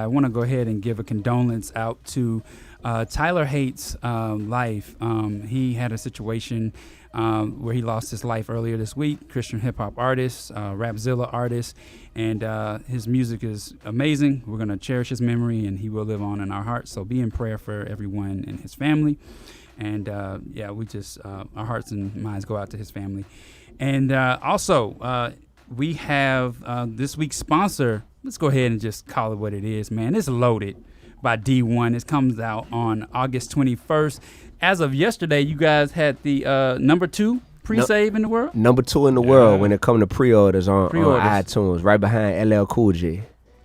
I want to go ahead and give a condolence out to Tyler Haight's life. He had a situation where he lost his life earlier this week. Christian hip hop artist, Rapzilla artist, and his music is amazing. We're going to cherish his memory, and he will live on in our hearts. So be in prayer for everyone and his family. And we just, our hearts and minds go out to his family. And also, we have this week's sponsor. Let's go ahead and just call it what it is, man. It's Loaded by D1. It comes out on August 21st. As of yesterday, you guys had the number 2 pre-save in the world? Number 2 in the world when it comes to pre-orders on iTunes, right behind LL Cool J.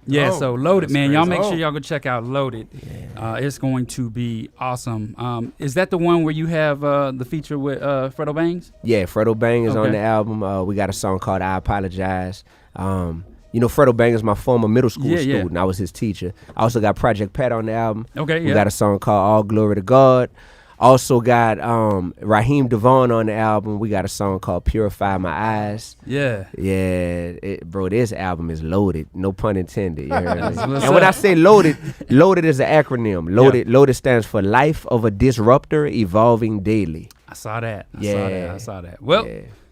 Yeah, so Loaded, man. Y'all make sure y'all go check out Loaded. Yeah. It's going to be awesome. Is that the one where you have the feature with Fredo Bangs? Yeah, Fredo Bang is on the album. We got a song called I Apologize. You know, Fredo Bang is my former middle school student. I was his teacher. I also got Project Pat on the album. Okay, We got a song called All Glory to God. Also got Raheem Devon on the album. We got a song called Purify My Eyes. Yeah. Yeah, bro, this album is loaded. No pun intended. You heard me? And when I say loaded, loaded is an acronym. Loaded stands for Life of a Disruptor Evolving Daily. I saw that. I saw that. Well,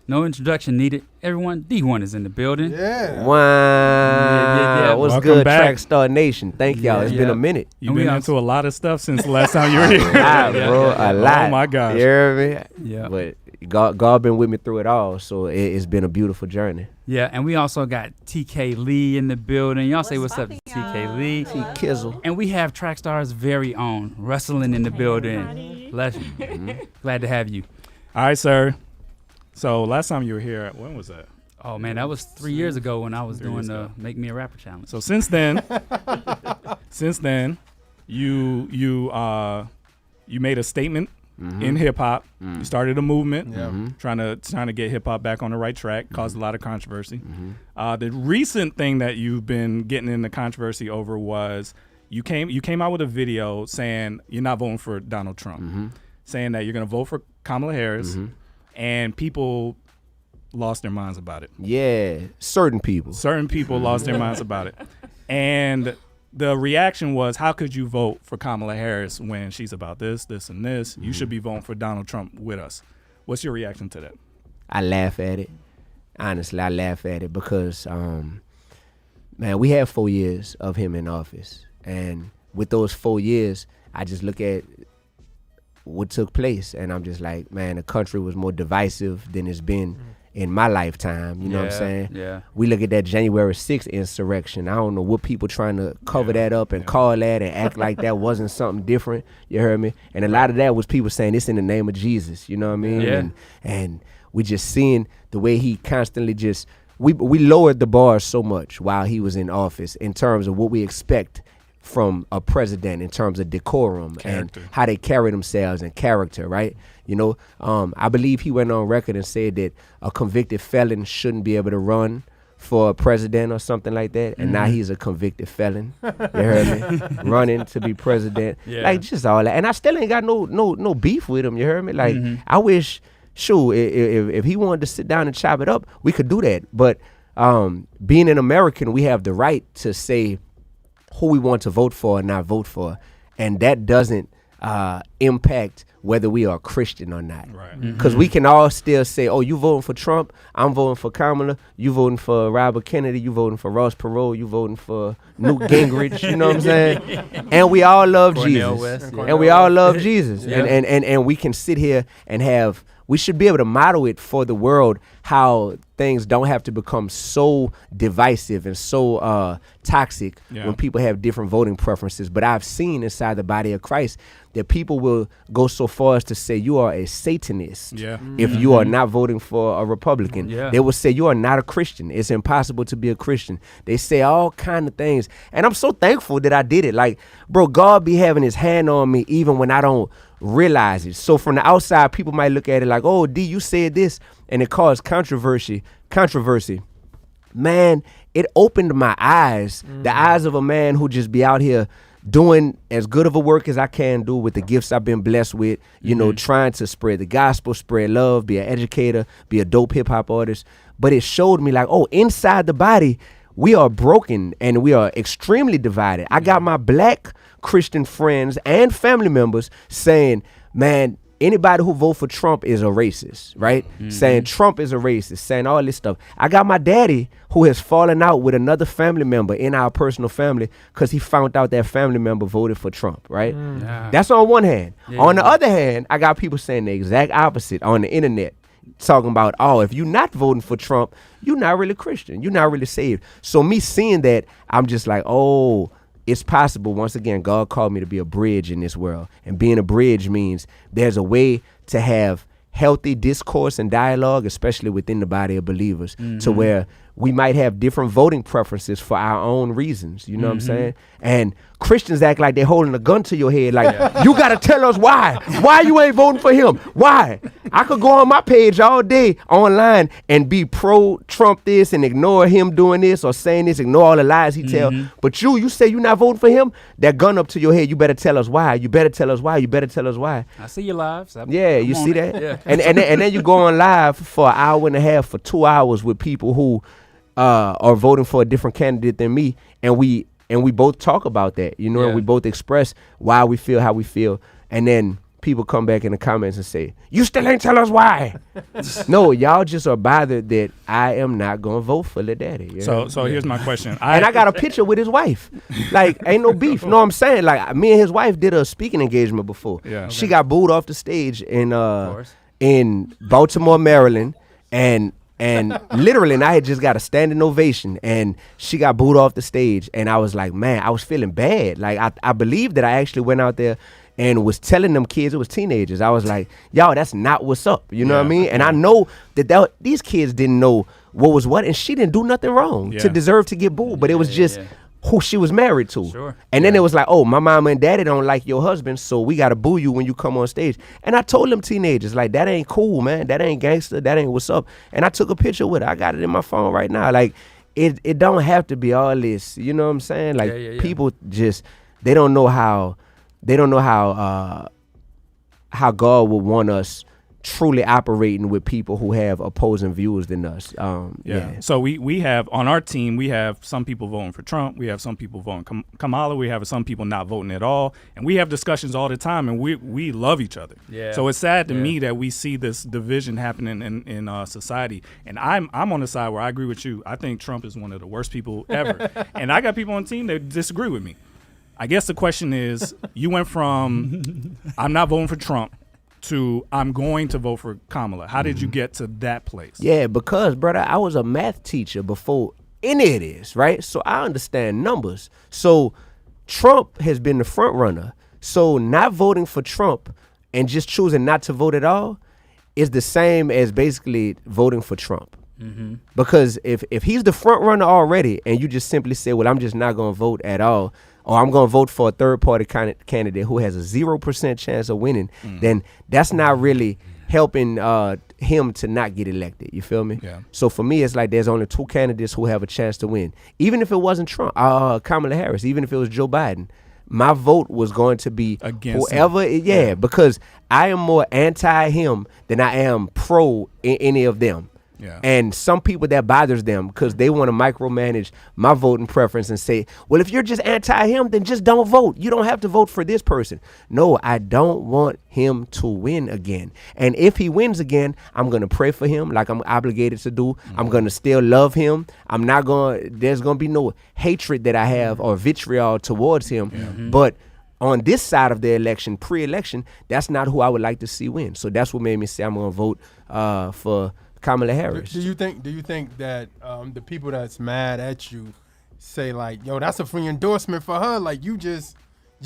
no introduction needed. Everyone, D1 is in the building. Yeah. Wow. What's Welcome good, back. Trackstarz Nation? Thank y'all. It's been a minute. You've been into a lot of stuff since the last time you were here. A lot. Oh, my gosh. You hear me? Yeah. But God been with me through it all, so it's been a beautiful journey. Yeah, and we also got TK Lee in the building. Y'all say what's up to TK Lee. T Kizzle. And we have Trackstar's very own Wrestling in the building. Bless you. Glad to have you. All right, sir. So last time you were here, when was that? Oh, man, that was 3 years ago when I was doing the Make Me a Rapper Challenge. So since then, you made a statement in hip hop. You started a movement, trying to get hip hop back on the right track. Caused a lot of controversy. The recent thing that you've been getting into controversy over was you came out with a video saying you're not voting for Donald Trump, saying that you're going to vote for Kamala Harris, and people lost their minds about it. Yeah, certain people lost their minds about it. And the reaction was, how could you vote for Kamala Harris when she's about this, and this? You should be voting for Donald Trump with us. What's your reaction to that? I laugh at it. Honestly, I laugh at it because, man, we had 4 years of him in office. And with those 4 years, I just look at what took place. And I'm just like, man, the country was more divisive than it's been in my lifetime. You know what I'm saying? Yeah. We look at that January 6th insurrection. I don't know what people trying to cover that up and call that and act like that wasn't something different. You heard me? And a lot of that was people saying this in the name of Jesus. You know what I mean? Yeah. And we just seeing the way he constantly just, we lowered the bar so much while he was in office in terms of what we expect from a president in terms of decorum and how they carry themselves and character, right? You know, I believe he went on record and said that a convicted felon shouldn't be able to run for a president or something like that. And now he's a convicted felon. You heard me? Running to be president. Like just all that. And I still ain't got no beef with him. You heard me? Like I wish, sure, if he wanted to sit down and chop it up, we could do that. But being an American, we have the right to say who we want to vote for and not vote for. And that doesn't impact whether we are Christian or not. Right. Because we can all still say, oh, you voting for Trump, I'm voting for Kamala, you voting for Robert Kennedy, you voting for Ross Perot, you voting for Newt Gingrich, you know what I'm saying? And we all love Jesus. And we all love Jesus. And we can sit here and have, we should be able to model it for the world how things don't have to become so divisive and so toxic when people have different voting preferences. But I've seen inside the body of Christ that people will go so far as to say you are a Satanist if you are not voting for a Republican. They will say you are not a Christian. It's impossible to be a Christian. They say all kind of things. And I'm so thankful that I did it. Like, bro, God be having his hand on me even when I don't realize it. So from the outside, people might look at it like, oh, D, you said this, and it caused controversy. Man, it opened my eyes, the eyes of a man who just be out here doing as good of a work as I can do with the gifts I've been blessed with, you know, trying to spread the gospel, spread love, be an educator, be a dope hip hop artist. But it showed me like, oh, inside the body, we are broken and we are extremely divided. I got my black Christian friends and family members saying, man, anybody who vote for Trump is a racist, right? Saying Trump is a racist, saying all this stuff. I got my daddy who has fallen out with another family member in our personal family because he found out that family member voted for Trump, right? Yeah. That's on one hand. Yeah. On the other hand, I got people saying the exact opposite on the internet, talking about, oh, if you're not voting for Trump, you're not really Christian. You're not really saved. So me seeing that, I'm just like, oh, it's possible. Once again, God called me to be a bridge in this world. And being a bridge means there's a way to have healthy discourse and dialogue, especially within the body of believers, to where we might have different voting preferences for our own reasons. You know what I'm saying? And Christians act like they're holding a gun to your head. Like, you got to tell us why. Why you ain't voting for him? Why? I could go on my page all day online and be pro-Trump this and ignore him doing this or saying this, ignore all the lies he tell. But you say you're not voting for him? That gun up to your head, you better tell us why. You better tell us why. You better tell us why. I see your lives. You see that? Yeah. And then you go on live for an hour and a half, for 2 hours with people who are voting for a different candidate than me, and we both talk about that, you know, and we both express why we feel how we feel, and then people come back in the comments and say, you still ain't tell us why. No, y'all just are bothered that I am not gonna vote for the daddy. You know? So here's my question. And I got a picture with his wife. Like, ain't no beef. Know what I'm saying? Like, me and his wife did a speaking engagement before. Yeah. Okay. She got booed off the stage in Baltimore, Maryland, and literally, and I had just got a standing ovation, and she got booed off the stage, and I was like, man, I was feeling bad. Like, I believe that I actually went out there and was telling them kids, it was teenagers, I was like, y'all, that's not what's up. You know what I mean? And I know that these kids didn't know what was what, and she didn't do nothing wrong to deserve to get booed, but it was just who she was married to. Sure. And then it was like, oh, my mama and daddy don't like your husband, so we got to boo you when you come on stage. And I told them teenagers, like, that ain't cool, man. That ain't gangster. That ain't what's up. And I took a picture with it. I got it in my phone right now. Like, it don't have to be all this. You know what I'm saying? Like, people just, they don't know how God would want us truly operating with people who have opposing views than us. So we have on our team, we have some people voting for Trump, we have some people voting Kamala, we have some people not voting at all, and we have discussions all the time, and we love each other. So it's sad to me that we see this division happening in society, and I'm on the side where I agree with you. I think Trump is one of the worst people ever. And I got people on the team that disagree with me. I guess the question is, you went from I'm not voting for Trump to I'm going to vote for Kamala. How did you get to that place? Yeah, because, brother, I was a math teacher before any of this, right? So I understand numbers. So Trump has been the front runner. So not voting for Trump and just choosing not to vote at all is the same as basically voting for Trump. Because if he's the front runner already and you just simply say, well, I'm just not going to vote at all, or I'm going to vote for a third-party candidate who has a 0% chance of winning, then that's not really helping him to not get elected. You feel me? Yeah. So for me, it's like there's only two candidates who have a chance to win. Even if it wasn't Trump, Kamala Harris, even if it was Joe Biden, my vote was going to be against whoever. Because I am more anti-him than I am pro any of them. Yeah. And some people, that bothers them because they want to micromanage my voting preference and say, well, if you're just anti-him, then just don't vote. You don't have to vote for this person. No, I don't want him to win again. And if he wins again, I'm going to pray for him like I'm obligated to do. I'm going to still love him. There's going to be no hatred that I have or vitriol towards him. But on this side of the election, pre-election, that's not who I would like to see win. So that's what made me say I'm going to vote for Kamala Harris. Do you think that the people that's mad at you say like, yo, that's a free endorsement for her? Like, you just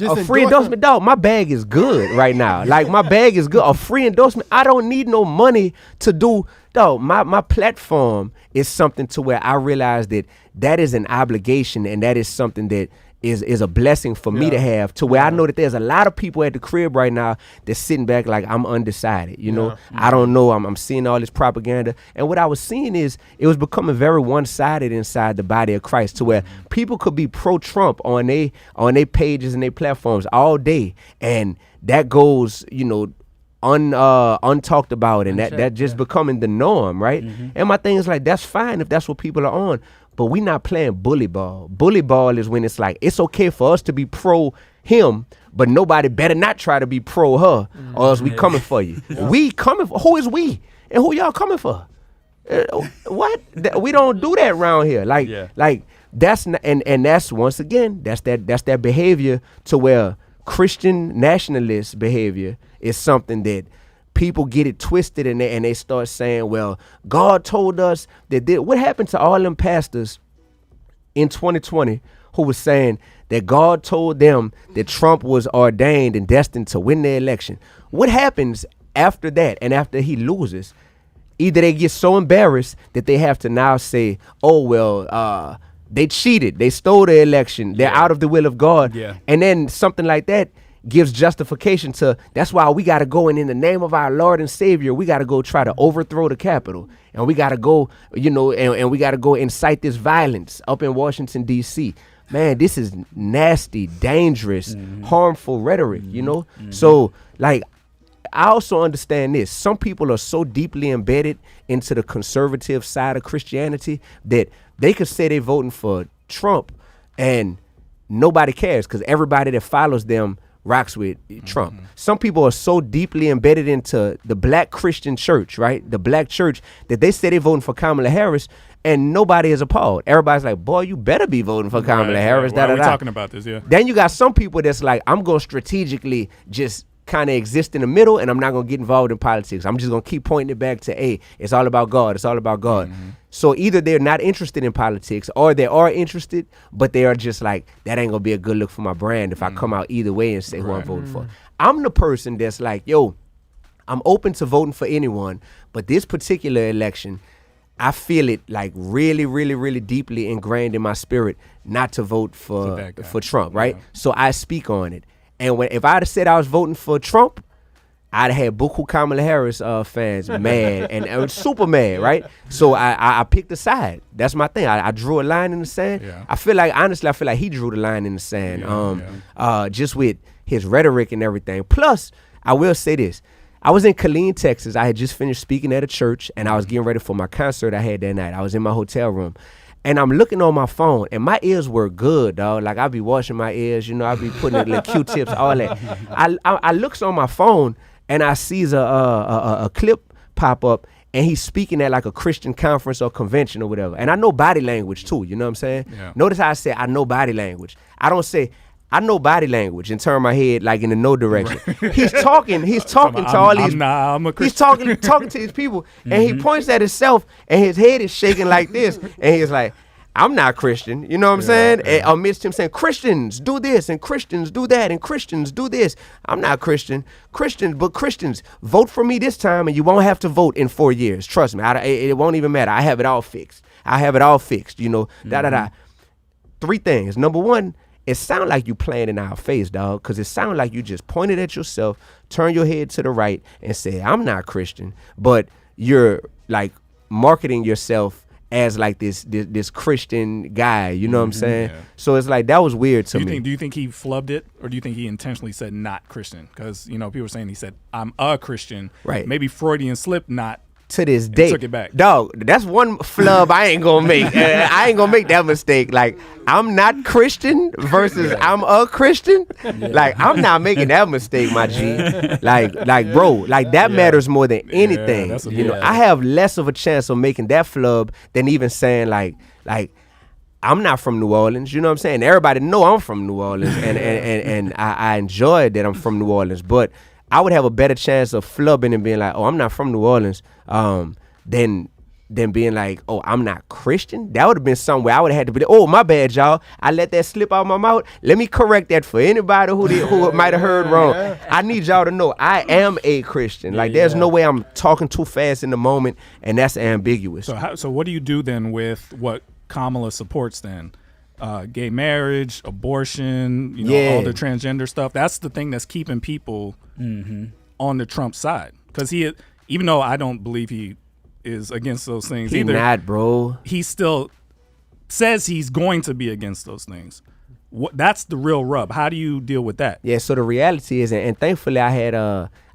a free endorsement, dog. My bag is good right now. Like, my bag is good. A free endorsement. I don't need no money to do. Dog, my platform is something to where I realize that is an obligation, and that is something that is a blessing for me to have, to where I know that there's a lot of people at the crib right now that's sitting back like I'm undecided. You know, I don't know. I'm seeing all this propaganda. And what I was seeing is it was becoming very one-sided inside the body of Christ, to where people could be pro-Trump on they pages and their platforms all day. And that goes, untalked about, and that just becoming the norm, right? And my thing is like, that's fine if that's what people are on, but we not playing bully ball. Bully ball is when it's like, it's okay for us to be pro him, but nobody better not try to be pro her, or else we coming for you. We coming for, who is we? And who y'all coming for? What? We don't do that around here. Like that's not, and that's, once again, that's that behavior to where Christian nationalist behavior is something that people get it twisted, and they start saying, well, God told us that what happened to all them pastors in 2020 who was saying that God told them that Trump was ordained and destined to win the election? What happens after that, and after he loses? Either they get so embarrassed that they have to now say, oh, well, they cheated, they stole the election, they're out of the will of God. And then something like that gives justification to, that's why we got to go, and in the name of our Lord and Savior, we got to go try to overthrow the Capitol. And we got to go, and we got to go incite this violence up in Washington, D.C. Man, this is nasty, dangerous, harmful rhetoric, So, like, I also understand this. Some people are so deeply embedded into the conservative side of Christianity that they could say they're voting for Trump and nobody cares, because everybody that follows them rocks with Trump. Some people are so deeply embedded into the black Christian church, right? The black church, that they say they're voting for Kamala Harris and nobody is appalled. Everybody's like, boy, you better be voting for Kamala Harris. Why are we talking about this? Yeah. Then you got some people that's like, I'm going to strategically just kind of exist in the middle, and I'm not going to get involved in politics. I'm just going to keep pointing it back to, hey, it's all about God. It's all about God. So either they're not interested in politics, or they are interested, but they are just like, that ain't going to be a good look for my brand if I come out either way and say who I'm voting for. I'm the person that's like, yo, I'm open to voting for anyone, but this particular election, I feel it like really, really, really deeply ingrained in my spirit not to vote for Trump, right? So I speak on it. And if I'd have said I was voting for Trump, I'd have had buku Kamala Harris fans mad and super mad, right? So I picked a side. That's my thing. I drew a line in the sand. I feel like he drew the line in the sand, just with his rhetoric and everything. Plus, I will say this. I was in Killeen, Texas. I had just finished speaking at a church, and I was getting ready for my concert I had that night. I was in my hotel room. And I'm looking on my phone, and my ears were good, dog. Like, I be washing my ears, I be putting it like Q-tips, all that. I looks on my phone, and I sees a clip pop up, and he's speaking at like a Christian conference or convention or whatever. And I know body language too, you know what I'm saying? Notice how I say I know body language. I don't say I know body language and turn my head like in the no direction. He's talking to all these. I'm a he's talking to these people, and he points at himself, and his head is shaking like this, and he's like, I'm not Christian, you know what I'm saying? And amidst him saying, Christians do this, and Christians do that, and Christians do this. I'm not Christian. But Christians, vote for me this time, and you won't have to vote in 4 years. Trust me, it won't even matter. I have it all fixed. Three things. Number one, it sounds like you playing in our face, dog, because it sounds like you just pointed at yourself, turn your head to the right, and say, I'm not Christian. But you're, like, marketing yourself as, like, this Christian guy, you know what I'm saying? Yeah. So it's like, that was weird to me. Do you think he flubbed it, or do you think he intentionally said not Christian? Because, people were saying he said, I'm a Christian. Right. Maybe Freudian slip, not. To this day, took it back. Dog, that's one flub I ain't gonna make. I ain't gonna make that mistake. Like, I'm not Christian versus I'm a Christian. Like, I'm not making that mistake, my G. Like, bro, like that matters more than anything. I have less of a chance of making that flub than even saying like I'm not from New Orleans. You know what I'm saying? Everybody know I'm from New Orleans, and I enjoy that I'm from New Orleans, but I would have a better chance of flubbing and being like, oh, I'm not from New Orleans, than being like, oh, I'm not Christian. That would have been somewhere I would have had to be like, oh, my bad, y'all. I let that slip out my mouth. Let me correct that for anybody who might have heard wrong. I need y'all to know I am a Christian. Like, there's no way I'm talking too fast in the moment, and that's ambiguous. So what do you do then with what Kamala supports then? Gay marriage, abortion, all the transgender stuff. That's the thing that's keeping people on the Trump side. Because even though I don't believe he is against those things either, not, bro. He still says he's going to be against those things. That's the real rub. How do you deal with that? Yeah, so the reality is, and thankfully I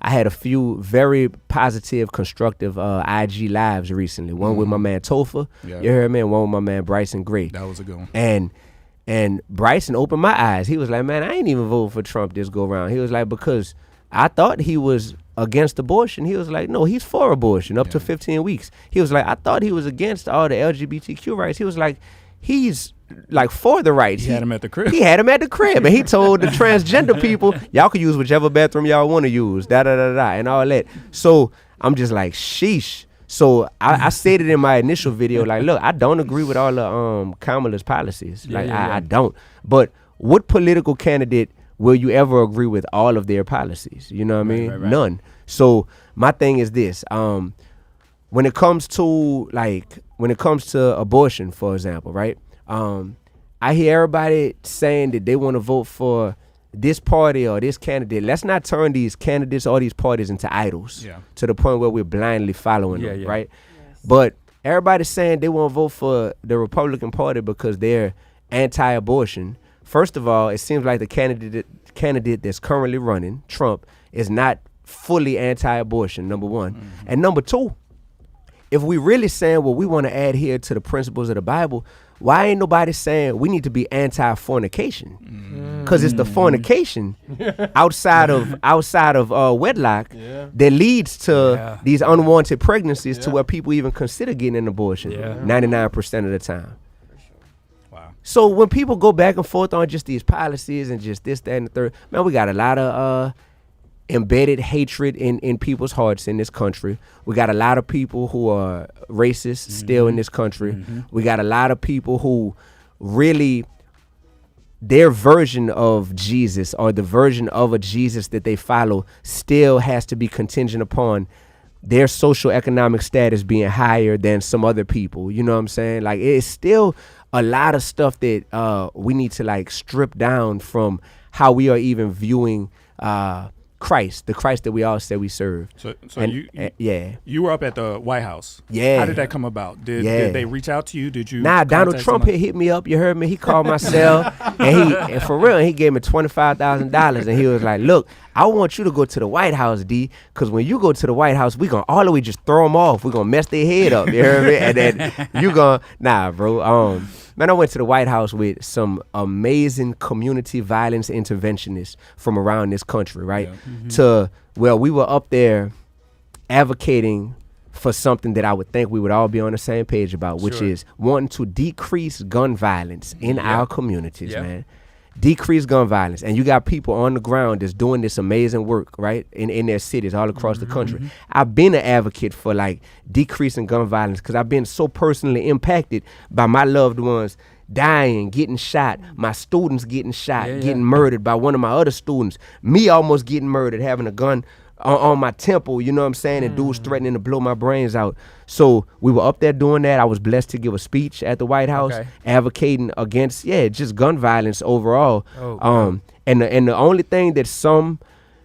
I had a few very positive, constructive IG lives recently. One with my man Topher, you heard me, and one with my man Bryson Gray. That was a good one. And Bryson opened my eyes. He was like, man, I ain't even vote for Trump this go round. He was like, because I thought he was against abortion. He was like, no, he's for abortion up to 15 weeks. He was like, I thought he was against all the LGBTQ rights. He was like, he's like for the rights. He had him at the crib. He had him at the crib, and he told the transgender people, y'all can use whichever bathroom y'all want to use, and all that. So I'm just like, sheesh. So I said it in my initial video, like, look, I don't agree with all of Kamala's policies. I don't. But what political candidate will you ever agree with all of their policies? You know what I mean? Right. None. So my thing is this. When it comes to abortion, for example, right? I hear everybody saying that they want to vote for this party or this candidate. Let's not turn these candidates or these parties into idols to the point where we're blindly following them, right? Yes. But everybody's saying they want to vote for the Republican Party because they're anti-abortion. First of all, it seems like the candidate that's currently running, Trump, is not fully anti-abortion, number one. Mm-hmm. And number two, if we really saying, well, we want to adhere to the principles of the Bible, why ain't nobody saying we need to be anti-fornication? Because it's the fornication outside of wedlock that leads to these unwanted pregnancies to where people even consider getting an abortion 99% of the time. Wow. So when people go back and forth on just these policies and just this, that, and the third, man, we got a lot of embedded hatred in people's hearts in this country. We got a lot of people who are racist still in this country. We got a lot of people who really, their version of Jesus or the version of a Jesus that they follow still has to be contingent upon their social economic status being higher than some other people. You know what I'm saying? Like, it's still a lot of stuff that we need to like strip down from how we are even viewing Christ, the Christ that we all say we serve. So you were up at the White House. Yeah. How did that come about? Did they reach out to you? Did you? Nah, Donald Trump had hit me up. You heard me. He called my cell, and for real, he gave me $25,000, and he was like, "Look, I want you to go to the White House, D, because when you go to the White House, we gonna all the way just throw them off. We gonna mess their head up. You heard me? And then you gonna bro. Man, I went to the White House with some amazing community violence interventionists from around this country, right? We were up there advocating for something that I would think we would all be on the same page about, which is wanting to decrease gun violence in our communities, man. Decrease gun violence. And you got people on the ground that's doing this amazing work, right, in their cities all across the country. I've been an advocate for like decreasing gun violence because I've been so personally impacted by my loved ones dying, getting shot, my students getting shot, getting murdered by one of my other students, me almost getting murdered, having a gun on my temple, you know what I'm saying, and dudes threatening to blow my brains out. So we were up there doing that. I was blessed to give a speech at the White House advocating against just gun violence overall. And the only thing that some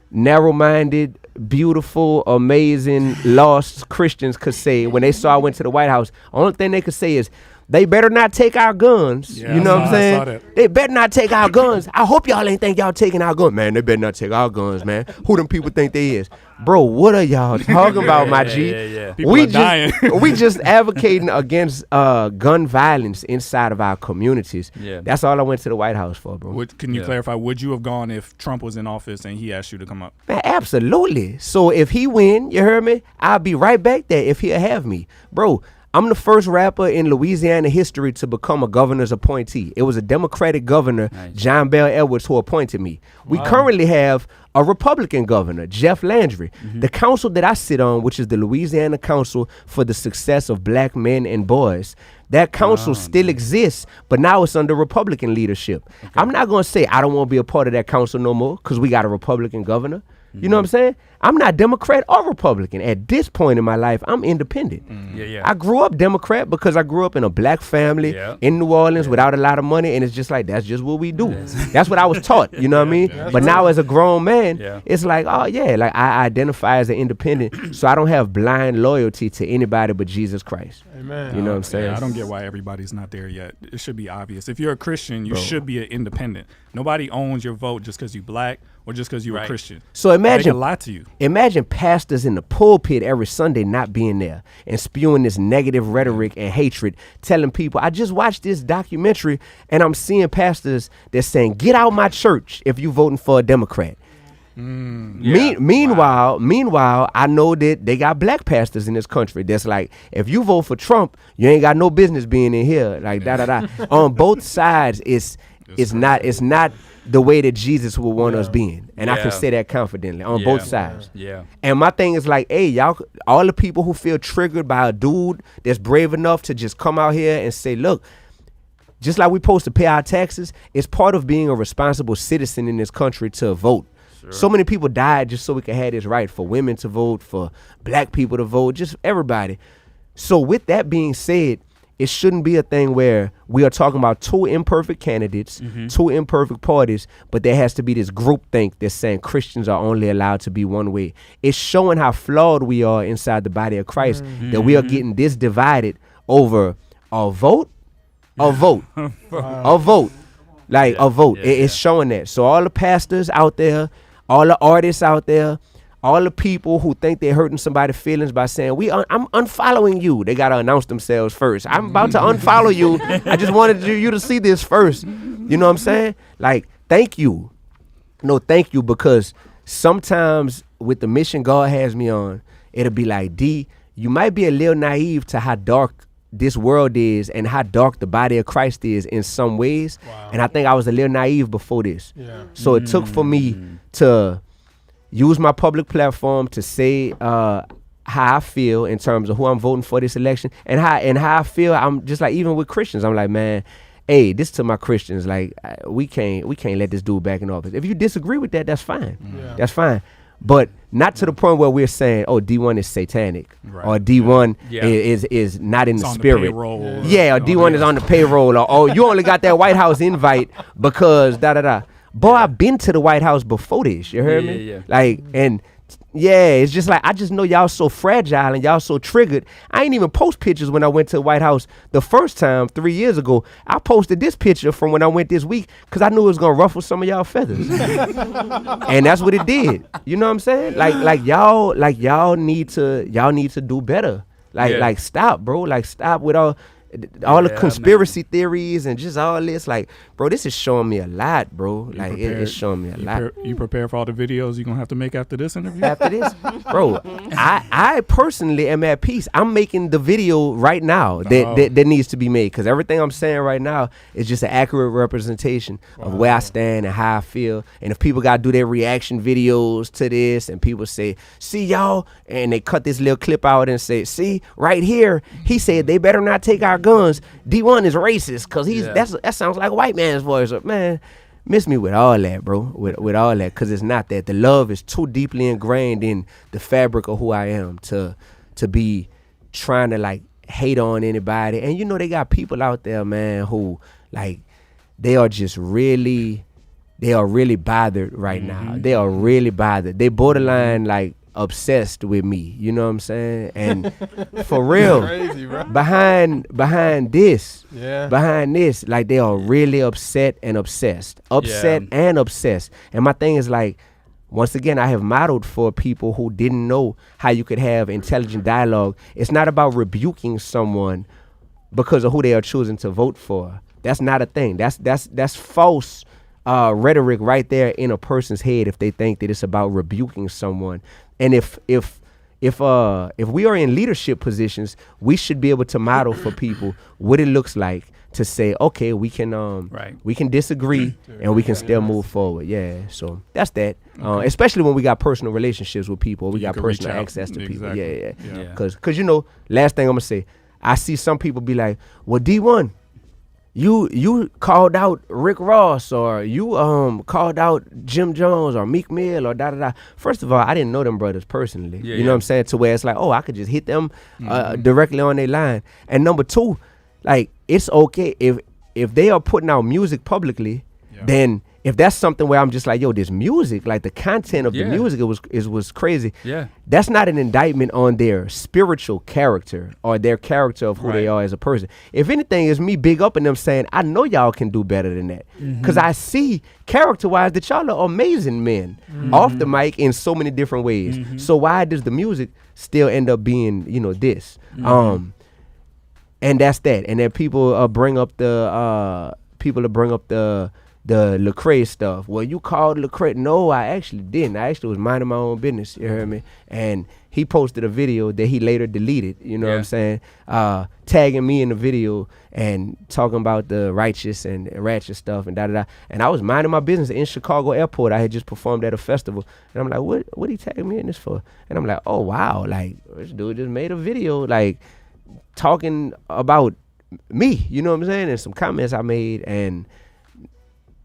narrow-minded, beautiful, amazing, lost Christians could say when they saw I went to the White House, only thing they could say is, they better not take our guns. You know what I'm saying? They better not take our guns. I hope y'all ain't think y'all taking our guns. Man, they better not take our guns, man. Who them people think they is? Bro, what are y'all talking about, my G? We dying. We just advocating against gun violence inside of our communities. That's all I went to the White House for, bro. Can you clarify, would you have gone if Trump was in office and he asked you to come up? Man, absolutely. So if he win, you heard me, I'll be right back there if he'll have me. Bro, I'm the first rapper in Louisiana history to become a governor's appointee. It was a Democratic governor, John Bell Edwards, who appointed me. We currently have a Republican governor, Jeff Landry. The council that I sit on, which is the Louisiana Council for the Success of Black Men and Boys, that council still exists, but now it's under Republican leadership. I'm not going to say I don't want to be a part of that council no more because we got a Republican governor. You know what I'm saying? I'm not Democrat or Republican. At this point in my life, I'm independent. I grew up Democrat because I grew up in a black family in New Orleans without a lot of money, and it's just like, that's just what we do. That's what I was taught, you know what I mean? But now as a grown man, it's like, like I identify as an independent, so I don't have blind loyalty to anybody but Jesus Christ. Amen. You know what I'm saying? I don't get why everybody's not there yet. It should be obvious. If you're a Christian, you should be an independent. Nobody owns your vote just because you black or just because you were Christian. So imagine a lot to you. Imagine pastors in the pulpit every Sunday not being there and spewing this negative rhetoric and hatred, telling people, I just watched this documentary and I'm seeing pastors that's saying, get out my church if you voting for a Democrat. Meanwhile, I know that they got black pastors in this country that's like, if you vote for Trump, you ain't got no business being in here. Like on both sides, it's not the way that Jesus would want us being. And I can say that confidently on both sides. Yeah. And my thing is like, hey, y'all, all the people who feel triggered by a dude that's brave enough to just come out here and say, look, just like we supposed to pay our taxes, it's part of being a responsible citizen in this country to vote. Sure. So many people died just so we could have this right for women to vote, for black people to vote, just everybody. So with that being said, it shouldn't be a thing where we are talking about two imperfect candidates, two imperfect parties, but there has to be this groupthink that's saying Christians are only allowed to be one way. It's showing how flawed we are inside the body of Christ, that we are getting this divided over a vote, a vote. Like a vote. It's showing that. So all the pastors out there, all the artists out there, all the people who think they're hurting somebody's feelings by saying, I'm unfollowing you. They got to announce themselves first. I'm about to unfollow you. I just wanted you to see this first. You know what I'm saying? Like, thank you. No, thank you, because sometimes with the mission God has me on, it'll be like, D, you might be a little naive to how dark this world is and how dark the body of Christ is in some ways. Wow. And I think I was a little naive before this. Yeah. So it took for me to use my public platform to say how I feel in terms of who I'm voting for this election, and how I feel. I'm just like, even with Christians, I'm like, man, hey, this to my Christians, like we can't let this dude back in office. If you disagree with that, that's fine. Yeah. That's fine. But not to the point where we're saying, oh, D1 is satanic, or D1 is not in the spirit. Or D1 is on the payroll, or you only got that White House invite because da-da-da. Boy, I've been to the White House before this, you heard me? Yeah. Like, and it's just like, I just know y'all so fragile and y'all so triggered. I ain't even post pictures when I went to the White House the first time 3 years ago. I posted this picture from when I went this week because I knew it was gonna ruffle some of y'all feathers. And that's what it did. You know what I'm saying? Like y'all need to do better. Like stop, bro. Like stop with all the conspiracy theories and just all this. Like, bro, this is showing me a lot, bro. Like, it's showing me a lot. You prepare for all the videos you're gonna have to make after this interview? After this? Bro, I personally am at peace. I'm making the video right now that needs to be made, because everything I'm saying right now is just an accurate representation of where I stand and how I feel. And if people gotta do their reaction videos to this and people say, see y'all, and they cut this little clip out and say, see, right here, he said they better not take our guns. D1 is racist because that sounds like a white man's voice. Man, miss me with all that, bro. With all that, because it's not that. The love is too deeply ingrained in the fabric of who I am to be trying to like hate on anybody. And you know, they got people out there, man, who like they are really bothered right now. They are really bothered. They borderline like obsessed with me, you know what I'm saying? And for real, crazy, bro. behind this, like they are really upset and obsessed. And my thing is like, once again, I have modeled for people who didn't know how you could have intelligent dialogue. It's not about rebuking someone because of who they are choosing to vote for. That's not a thing. That's false rhetoric right there in a person's head if they think that it's about rebuking someone. And if we are in leadership positions, we should be able to model for people what it looks like to say, okay, we can disagree and we can still move forward. Yeah, so that's that. Especially when we got personal relationships with people, we got personal access to people. Yeah. Because you know, last thing I'm gonna say, I see some people be like, well, D1, you called out Rick Ross, or you called out Jim Jones or Meek Mill or da-da-da. First of all, I didn't know them brothers personally. You know what I'm saying? To where it's like, oh, I could just hit them directly on their line. And number two, like, it's okay if they are putting out music publicly, then if that's something where I'm just like, yo, this music, like the content of the music, it was crazy. Yeah. That's not an indictment on their spiritual character or their character of who they are as a person. If anything, it's me big up in them saying, I know y'all can do better than that. Because I see character-wise that y'all are amazing men off the mic in so many different ways. So why does the music still end up being, you know, this? And that's that. And then people bring up the Lecrae stuff. Well, you called Lecrae. No, I actually didn't. I actually was minding my own business. You heard me? And he posted a video that he later deleted. You know what I'm saying? Tagging me in the video and talking about the righteous and ratchet stuff and da-da-da. And I was minding my business in Chicago airport. I had just performed at a festival. And I'm like, what he tagging me in this for? And I'm like, oh, wow. Like, this dude just made a video, like, talking about me. You know what I'm saying? And some comments I made and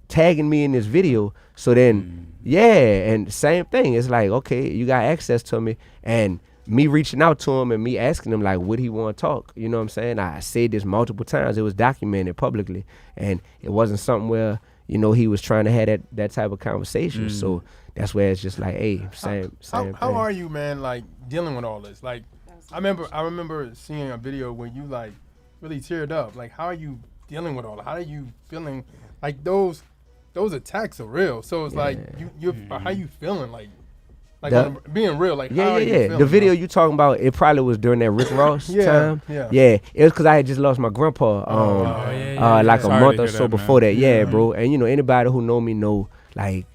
tagging me in this video. So then and same thing, it's like, okay, you got access to me, and me reaching out to him and me asking him like, would he want to talk? You know what I'm saying? I said this multiple times. It was documented publicly, and it wasn't something where, you know, he was trying to have that type of conversation. So that's where it's just like, hey, same thing. How are you, man, like dealing with all this? Like, I remember seeing a video where you like really teared up. Like, how are you dealing with all that? How are you feeling? Like those attacks are real. So it's like you how you feeling? Like being real. Like how are you feeling, the video you talking about, it probably was during that Rick Ross time. It was because I had just lost my grandpa like a month or so before that. Yeah, bro. And you know, anybody who know me know like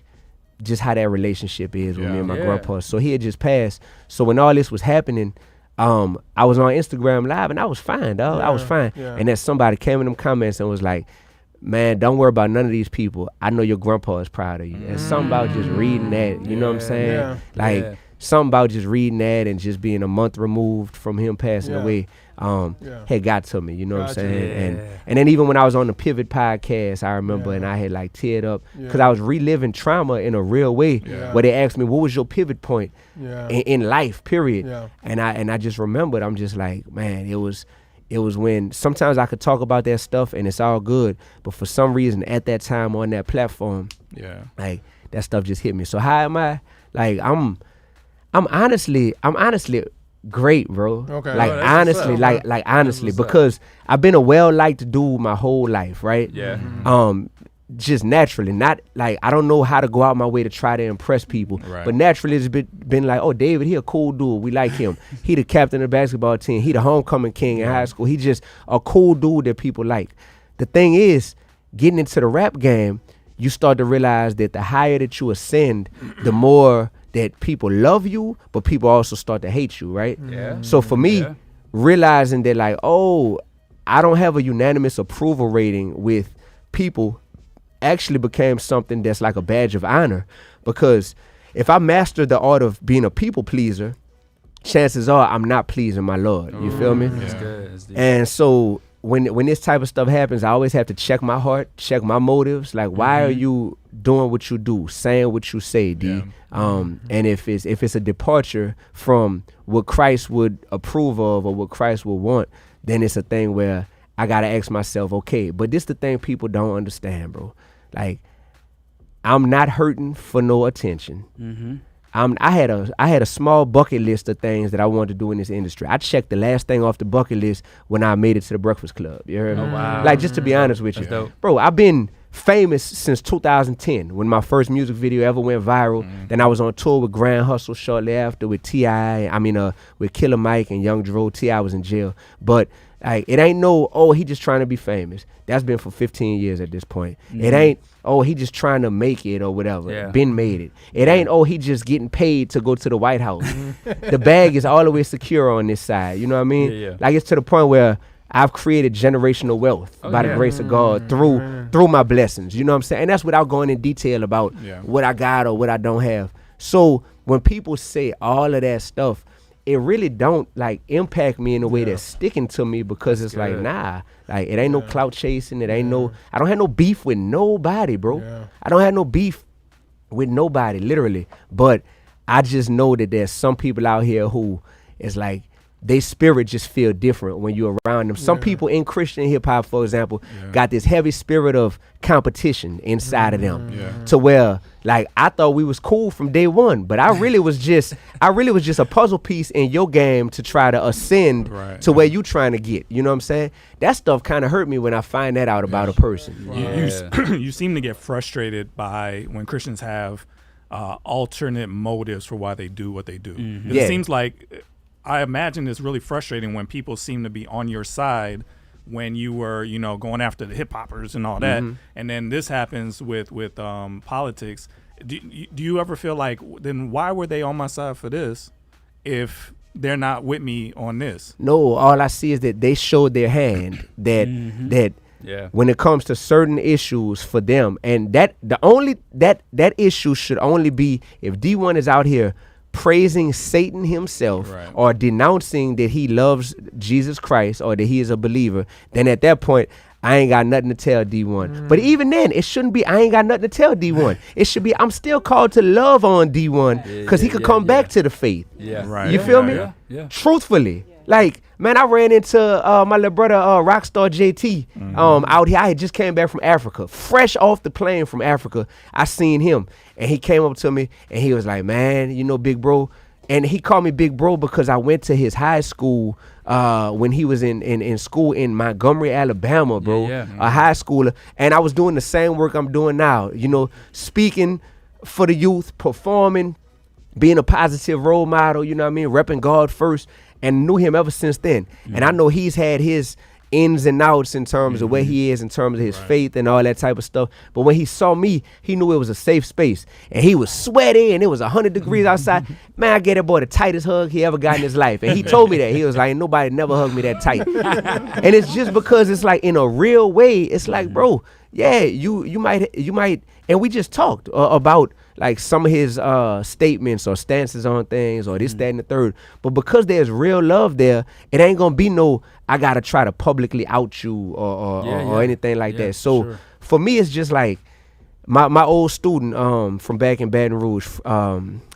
just how that relationship is with me and my grandpa. So he had just passed. So when all this was happening, I was on Instagram Live and I was fine, dog. I was fine. And then somebody came in them comments and was like, man, don't worry about none of these people. I know your grandpa is proud of you. And something about just reading that, you know what I'm saying? Like, something about just reading that and just being a month removed from him passing away had got to me, you know what I'm saying? And then even when I was on the Pivot podcast, I remember, and I had like teared up because I was reliving trauma in a real way where they asked me, what was your pivot point in life, period? And I just remembered, I'm just like, man, it was when sometimes I could talk about that stuff and it's all good, but for some reason at that time on that platform, like that stuff just hit me. So how am I? Like I'm honestly great, bro. Okay. Like honestly, like honestly, because I've been a well-liked dude my whole life, right? Yeah. Just naturally, not like I don't know how to go out my way to try to impress people, but naturally it's been like, oh, David, he a cool dude, we like him. He the captain of the basketball team, he the homecoming king in high school. He just a cool dude that people like. The thing is, getting into the rap game, you start to realize that the higher that you ascend, the more that people love you, but people also start to hate you, right? Yeah. So for me, realizing that like, oh, I don't have a unanimous approval rating with people actually became something that's like a badge of honor, because if I master the art of being a people pleaser, chances are I'm not pleasing my Lord. You feel me? That's good. That's deep. And so when this type of stuff happens, I always have to check my heart, check my motives. Like, why are you doing what you do, saying what you say, D? And if it's a departure from what Christ would approve of or what Christ would want, then it's a thing where I gotta ask myself, okay, but this the thing people don't understand, bro. Like, I'm not hurting for no attention. I had a small bucket list of things that I wanted to do in this industry. I checked the last thing off the bucket list when I made it to the Breakfast Club. You heard me? Wow. Like, just to be honest with you, bro, I've been famous since 2010 when my first music video ever went viral. Then I was on tour with Grand Hustle shortly after with T.I. With Killer Mike and Young Dro. T.I. was in jail, but like, it ain't no, oh, he just trying to be famous. That's been for 15 years at this point. It ain't, oh, he just trying to make it or whatever. Been made it. It ain't, oh, he just getting paid to go to the White House. The bag is all the way secure on this side. You know what I mean? Like, it's to the point where I've created generational wealth by the grace of God through my blessings. You know what I'm saying? And that's without going in detail about what I got or what I don't have. So when people say all of that stuff, it really don't like impact me in a way that's sticking to me, because it's like, nah, like it ain't no clout chasing. It ain't no, I don't have no beef with nobody, bro. I don't have no beef with nobody, literally. But I just know that there's some people out here who is like, they spirit just feel different when you're around them. Some people in Christian hip hop, for example, got this heavy spirit of competition inside of them, to where like I thought we was cool from day one, but I really was just a puzzle piece in your game to try to ascend to where you trying to get. You know what I'm saying? That stuff kind of hurt me when I find that out about a person. You seem to get frustrated by when Christians have alternate motives for why they do what they do. It seems like, I imagine it's really frustrating when people seem to be on your side when you were, going after the hip hoppers and all that, and then this happens with politics. Do you ever feel like, then why were they on my side for this if they're not with me on this? No, all I see is that they showed their hand that when it comes to certain issues for them, and that issue should only be if D1 is out here praising Satan himself or denouncing that he loves Jesus Christ or that he is a believer, then at that point I ain't got nothing to tell D1. But even then, it shouldn't be I ain't got nothing to tell D1. It should be I'm still called to love on D1 because he could come back to the faith. You feel me? Truthfully. Like, man, I ran into my little brother, Rockstar JT, out here. I had just came back from Africa, fresh off the plane from Africa. I seen him, and he came up to me, and he was like, man, big bro. And he called me big bro because I went to his high school when he was in school in Montgomery, Alabama, bro, a high schooler. And I was doing the same work I'm doing now, speaking for the youth, performing, being a positive role model, you know what I mean, repping God first. And knew him ever since then. And I know he's had his ins and outs in terms of where he is, in terms of his faith and all that type of stuff. But when he saw me, he knew it was a safe space. And he was sweaty and it was 100 degrees outside. Man, I gave that boy the tightest hug he ever got in his life. And he told me that. He was like, nobody never hugged me that tight. And it's just because it's like in a real way, it's like, bro, you might, and we just talked about like some of his statements or stances on things or this, that, and the third. But because there's real love there, it ain't gonna be no, I gotta try to publicly out you or anything like that. So for me, it's just like my old student from back in Baton Rouge,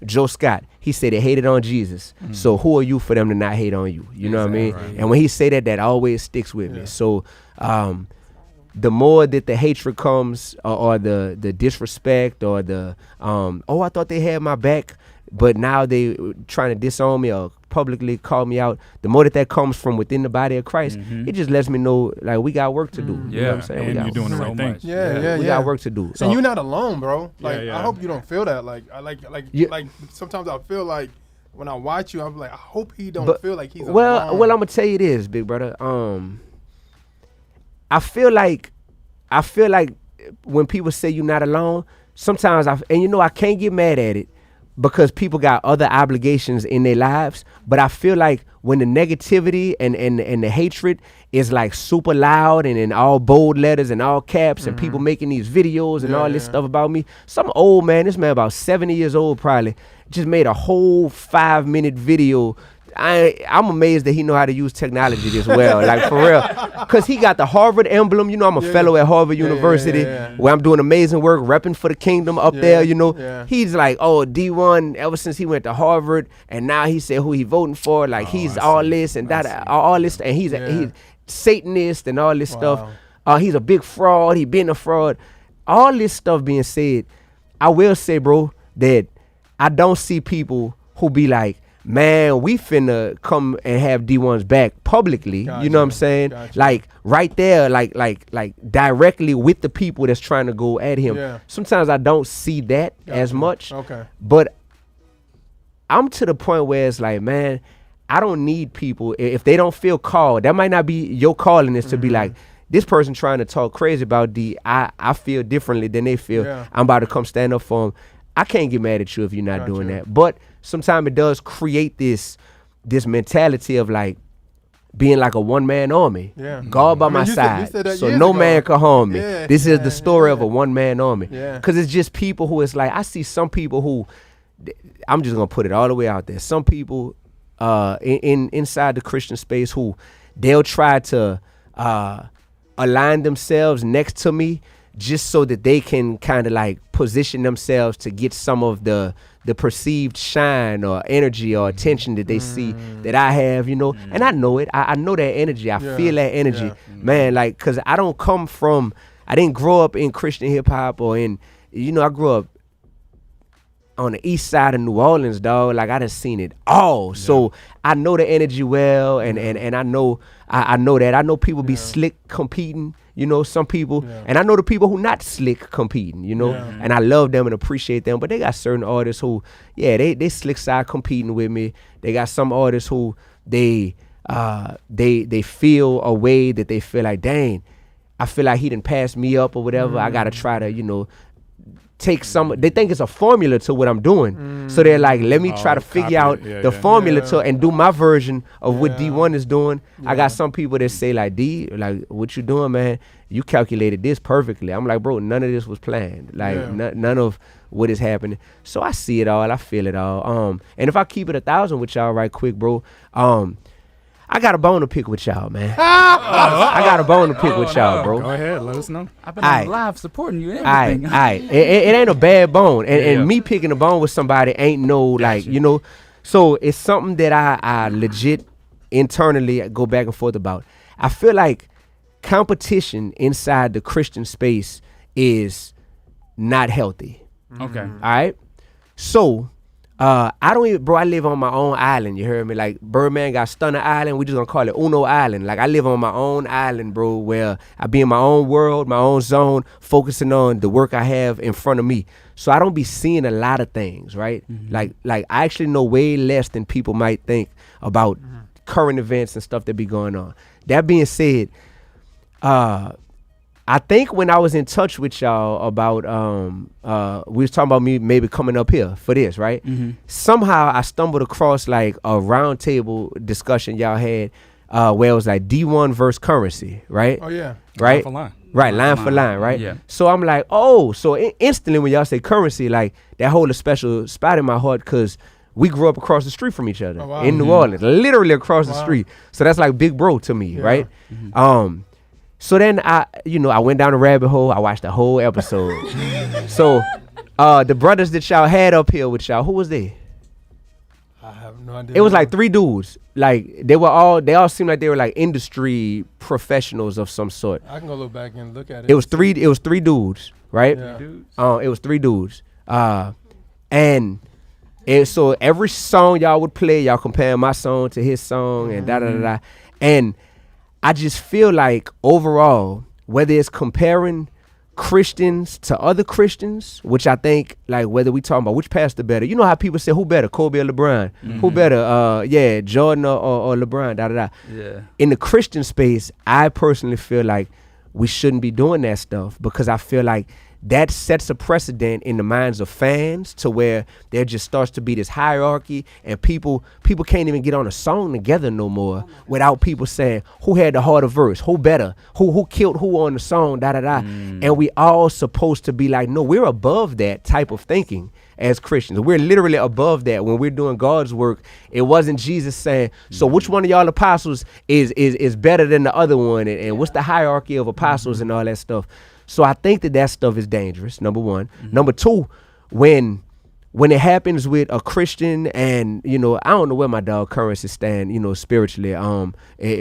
Joe Scott, he said they hated on Jesus. So who are you for them to not hate on you? You know what I mean? Right. And when he say that always sticks with me. So the more that the hatred comes or the disrespect or the I thought they had my back, but now they trying to disown me or publicly call me out, the more that comes from within the body of Christ, it just lets me know like we got work to do. You know what I'm saying? And you're doing the right thing. We got work to do. So, and you're not alone, bro. Like I hope you don't feel that. Like sometimes I feel like when I watch you, I'm like, I hope he don't feel like he's alone. Well, I'm gonna tell you this, big brother. I feel like when people say you're not alone, sometimes I can't get mad at it because people got other obligations in their lives. But I feel like when the negativity and the hatred is like super loud and in all bold letters and all caps and people making these videos and all this stuff about me. Some old man, this man about 70 years old probably, just made a whole 5-minute video. I'm amazed that he know how to use technology this well, like for real. Because he got the Harvard emblem. I'm a fellow at Harvard University where I'm doing amazing work, repping for the kingdom up there, He's like, oh, D1, ever since he went to Harvard, and now he said who he voting for, like he's all this and that, all this, and he's Satanist and all this stuff. He's a big fraud. He been a fraud. All this stuff being said, I will say, bro, that I don't see people who be like, man, we finna come and have D1's back publicly. Gotcha. You know what I'm saying? Gotcha. Like right there, like directly with the people that's trying to go at him. Yeah. Sometimes I don't see that as much. Okay. But I'm to the point where it's like, man, I don't need people. If they don't feel called, that might not be your calling is to be like, this person trying to talk crazy about D, I feel differently than they feel. Yeah. I'm about to come stand up for them. I can't get mad at you if you're not doing that. But sometimes it does create this mentality of like being like a one-man army. Yeah. God by my side. So no man can harm me. Yeah. This is the story of a one-man army. Yeah. Because it's just people who it's like, I see some people who, I'm just going to put it all the way out there. Some people inside the Christian space who they'll try to align themselves next to me just so that they can kind of like position themselves to get some of the perceived shine or energy or attention that they see that I have, you know. And I know it. I know that energy. I feel that energy, man. Like, cause I didn't grow up in Christian hip hop or in, you know, I grew up on the east side of New Orleans, dog. Like, I done seen it all. So I know the energy well, and I know that. I know people be slick competing, you know, some people, and I know the people who not slick competing, you know, and I love them and appreciate them. But they got certain artists who, they slick side competing with me. They got some artists who they feel a way that they feel like, dang, I feel like he done passed me up or whatever. I gotta try to, you know, take some. They think it's a formula to what I'm doing, so they're like, let me try to figure out the formula to and do my version of what D1 is doing. I got some people that say like, D, like, what you doing, man? You calculated this perfectly. I'm like, bro, none of this was planned. Like none of what is happening. So I see it all. I feel it all. And if I keep it 1,000 with y'all right quick, bro, I got a bone to pick with y'all, man. I got a bone to pick with y'all, bro. Go ahead, let us know. I've been on live supporting you and everything. It ain't a bad bone. And me picking a bone with somebody ain't no, like, you know. So it's something that I legit internally go back and forth about. I feel like competition inside the Christian space is not healthy. Okay. All right? So I live on my own island, you heard me? Like, Birdman got Stunner Island, we just gonna call it Uno Island. Like, I live on my own island, bro, where I be in my own world, my own zone, focusing on the work I have in front of me. So I don't be seeing a lot of things, right? Like I actually know way less than people might think about current events and stuff that be going on. That being said, I think when I was in touch with y'all about, we was talking about me maybe coming up here for this, right? Somehow I stumbled across like a roundtable discussion y'all had where it was like D1 versus Currency, right? Oh, yeah. Right? Line for line. Right, line for line, right? Yeah. So I'm like, oh, so instantly when y'all say Currency, like that hold a special spot in my heart because we grew up across the street from each other in New Orleans, literally across the street. So that's like big bro to me, right? So then I went down the rabbit hole. I watched the whole episode. So the brothers that y'all had up here with y'all, who was they? I have no idea. It was like 3 dudes. Like they all seemed like they were like industry professionals of some sort. I can go look back and look at it. It was 3 dudes, right? Yeah. It was 3 dudes. And so every song y'all would play, y'all comparing my song to his song and da-da-da-da. And I just feel like overall, whether it's comparing Christians to other Christians, which I think, like, whether we talking about which pastor better, you know how people say who better, Kobe or LeBron, who better, Jordan or LeBron, da-da-da. Yeah. In the Christian space, I personally feel like we shouldn't be doing that stuff because I feel like that sets a precedent in the minds of fans to where there just starts to be this hierarchy and people can't even get on a song together no more without people saying who had the harder verse, who better, who killed who on the song, da-da-da. And we all supposed to be like, no, we're above that type of thinking as Christians. We're literally above that when we're doing God's work. It wasn't Jesus saying, so which one of y'all apostles is better than the other one and what's the hierarchy of apostles and all that stuff. So I think that stuff is dangerous, number one. Number two, when it happens with a Christian and, you know, I don't know where my dog Currency stand, you know, spiritually,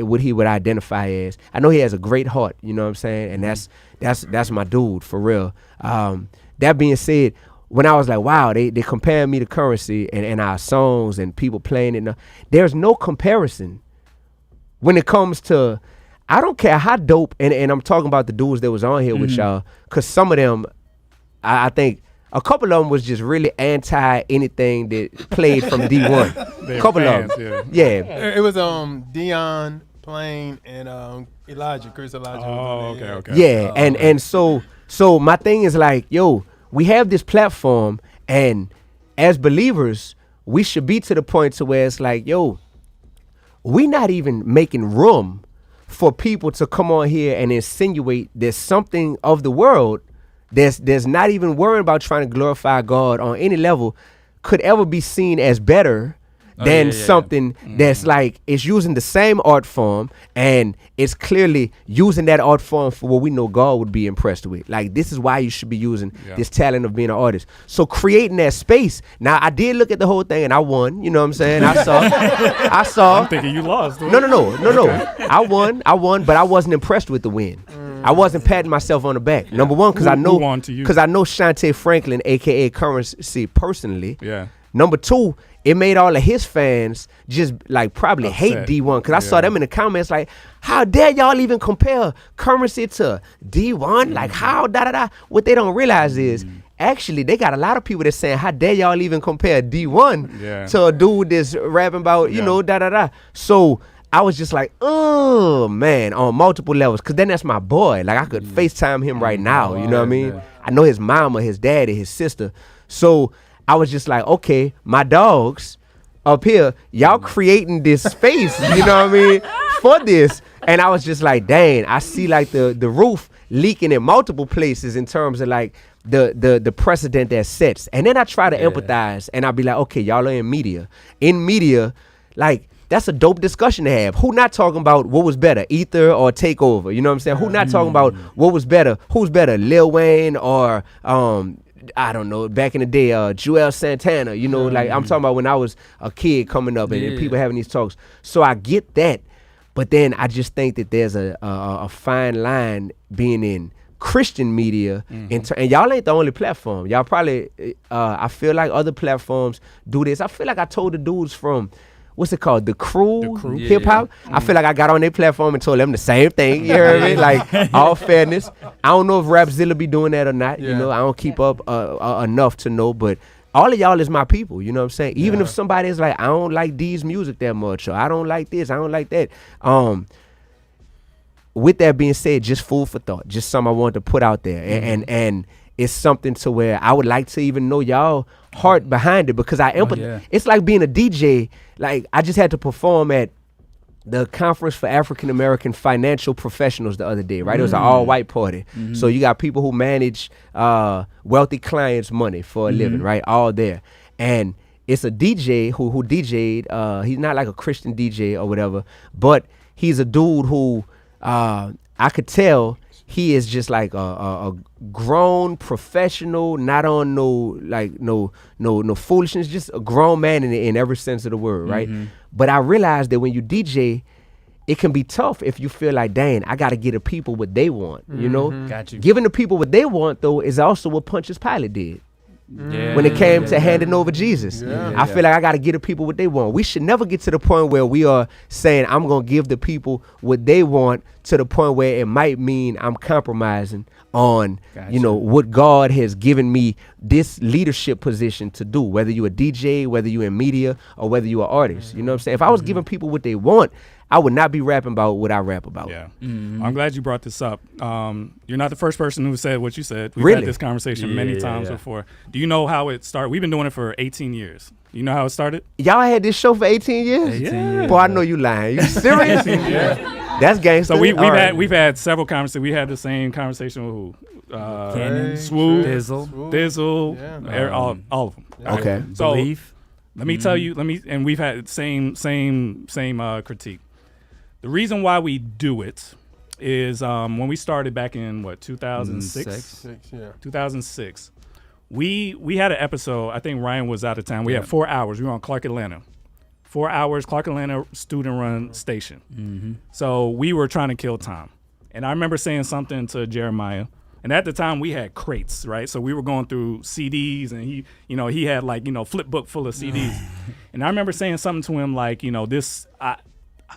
what he would identify as. I know he has a great heart, you know what I'm saying? And that's my dude, for real. That being said, when I was like, wow, they compare me to Currency and our songs and people playing it, there's no comparison when it comes to, I don't care how dope, and I'm talking about the dudes that was on here with y'all, because some of them, I think a couple of them was just really anti anything that played from D1. A couple fans, of them. Yeah. It was Dion, Plain, and Chris Elijah. Oh, okay. Yeah, and so my thing is like, yo, we have this platform, and as believers, we should be to the point to where it's like, yo, we not even making room for people to come on here and insinuate there's something of the world there's not even worrying about trying to glorify God on any level could ever be seen as better than something that's like it's using the same art form and it's clearly using that art form for what we know God would be impressed with. Like, this is why you should be using this talent of being an artist. So creating that space. Now, I did look at the whole thing and I won. You know what I'm saying? I saw. I'm thinking you lost. No. I won, but I wasn't impressed with the win. I wasn't patting myself on the back. Number one, because I know Shantae Franklin, aka Currency, personally. Yeah. Number two, it made all of his fans just like probably hate D1 because I saw them in the comments like, how dare y'all even compare Currency to D1? Like, how da. What they don't realize is actually they got a lot of people that's saying, how dare y'all even compare D1 to a dude that's rapping about, you know, da. So I was just like, oh man, on multiple levels, because then that's my boy. Like, I could FaceTime him right now, you know what I mean? Yeah. I know his mama, his daddy, his sister. So I was just like, okay, my dogs up here, y'all creating this space, you know what I mean, for this. And I was just like, dang, I see like the roof leaking in multiple places in terms of like the precedent that sets. And then I try to empathize and I'll be like, okay, y'all are in media. In media, like, that's a dope discussion to have. Who not talking about what was better, Ether or Takeover? You know what I'm saying? Who not talking about what was better? Who's better, Lil Wayne or I don't know, back in the day, Joel Santana? You know, like I'm talking about when I was a kid coming up and people having these talks. So I get that, but then I just think that there's a fine line being in Christian media, and y'all ain't the only platform. Y'all probably, I feel like other platforms do this. I feel like I told the dudes from, what's it called? The crew hip hop. I feel like I got on their platform and told them the same thing. You heard me? Like, all fairness. I don't know if Rapzilla be doing that or not. You know, I don't keep up enough to know, but all of y'all is my people. You know what I'm saying? Even if somebody is like, I don't like D's music that much, or I don't like this, I don't like that. With that being said, just food for thought. Just something I wanted to put out there, and it's something to where I would like to even know y'all heart behind it, because I empathize. It's like being a DJ. Like, I just had to perform at the Conference for African American Financial Professionals the other day, right? It was an all-white party. So you got people who manage wealthy clients' money for a living, right? All there. And it's a DJ who DJ'd. He's not like a Christian DJ or whatever, but he's a dude who I could tell he is just like a grown professional, not on no foolishness, just a grown man in every sense of the word, right? But I realized that when you DJ, it can be tough if you feel like, dang, I got to give the people what they want, you know? Got you. Giving the people what they want, though, is also what Pontius Pilate did. When it came to handing over Jesus. I feel like I got to give the people what they want. We should never get to the point where we are saying, I'm going to give the people what they want, to the point where it might mean I'm compromising on, you know, what God has given me this leadership position to do, whether you're a DJ, whether you're in media, or whether you're an artist. You know what I'm saying? If I was giving people what they want, I would not be rapping about what I rap about. Yeah. I'm glad you brought this up. You're not the first person who said what you said. We've had this conversation many times before. Do you know how it started? We've been doing it for 18 years. You know how it started? Y'all had this show for 18 years? 18 years. Boy, I know you lying. You serious? That's gangster. So we've had several conversations. We had the same conversation with who? Cannon, Swoop, Dizzle, all of them. Okay. So Belief. let me tell you. And we've had same critique. The reason why we do it is when we started back in 2006. 2006. We had an episode. I think Ryan was out of town. We had 4 hours. We were on Clark Atlanta. 4 hours, Clark Atlanta student-run station. So we were trying to kill time. And I remember saying something to Jeremiah. And at the time, we had crates, right? So we were going through CDs, and he had like, flip book full of CDs. And I remember saying something to him like,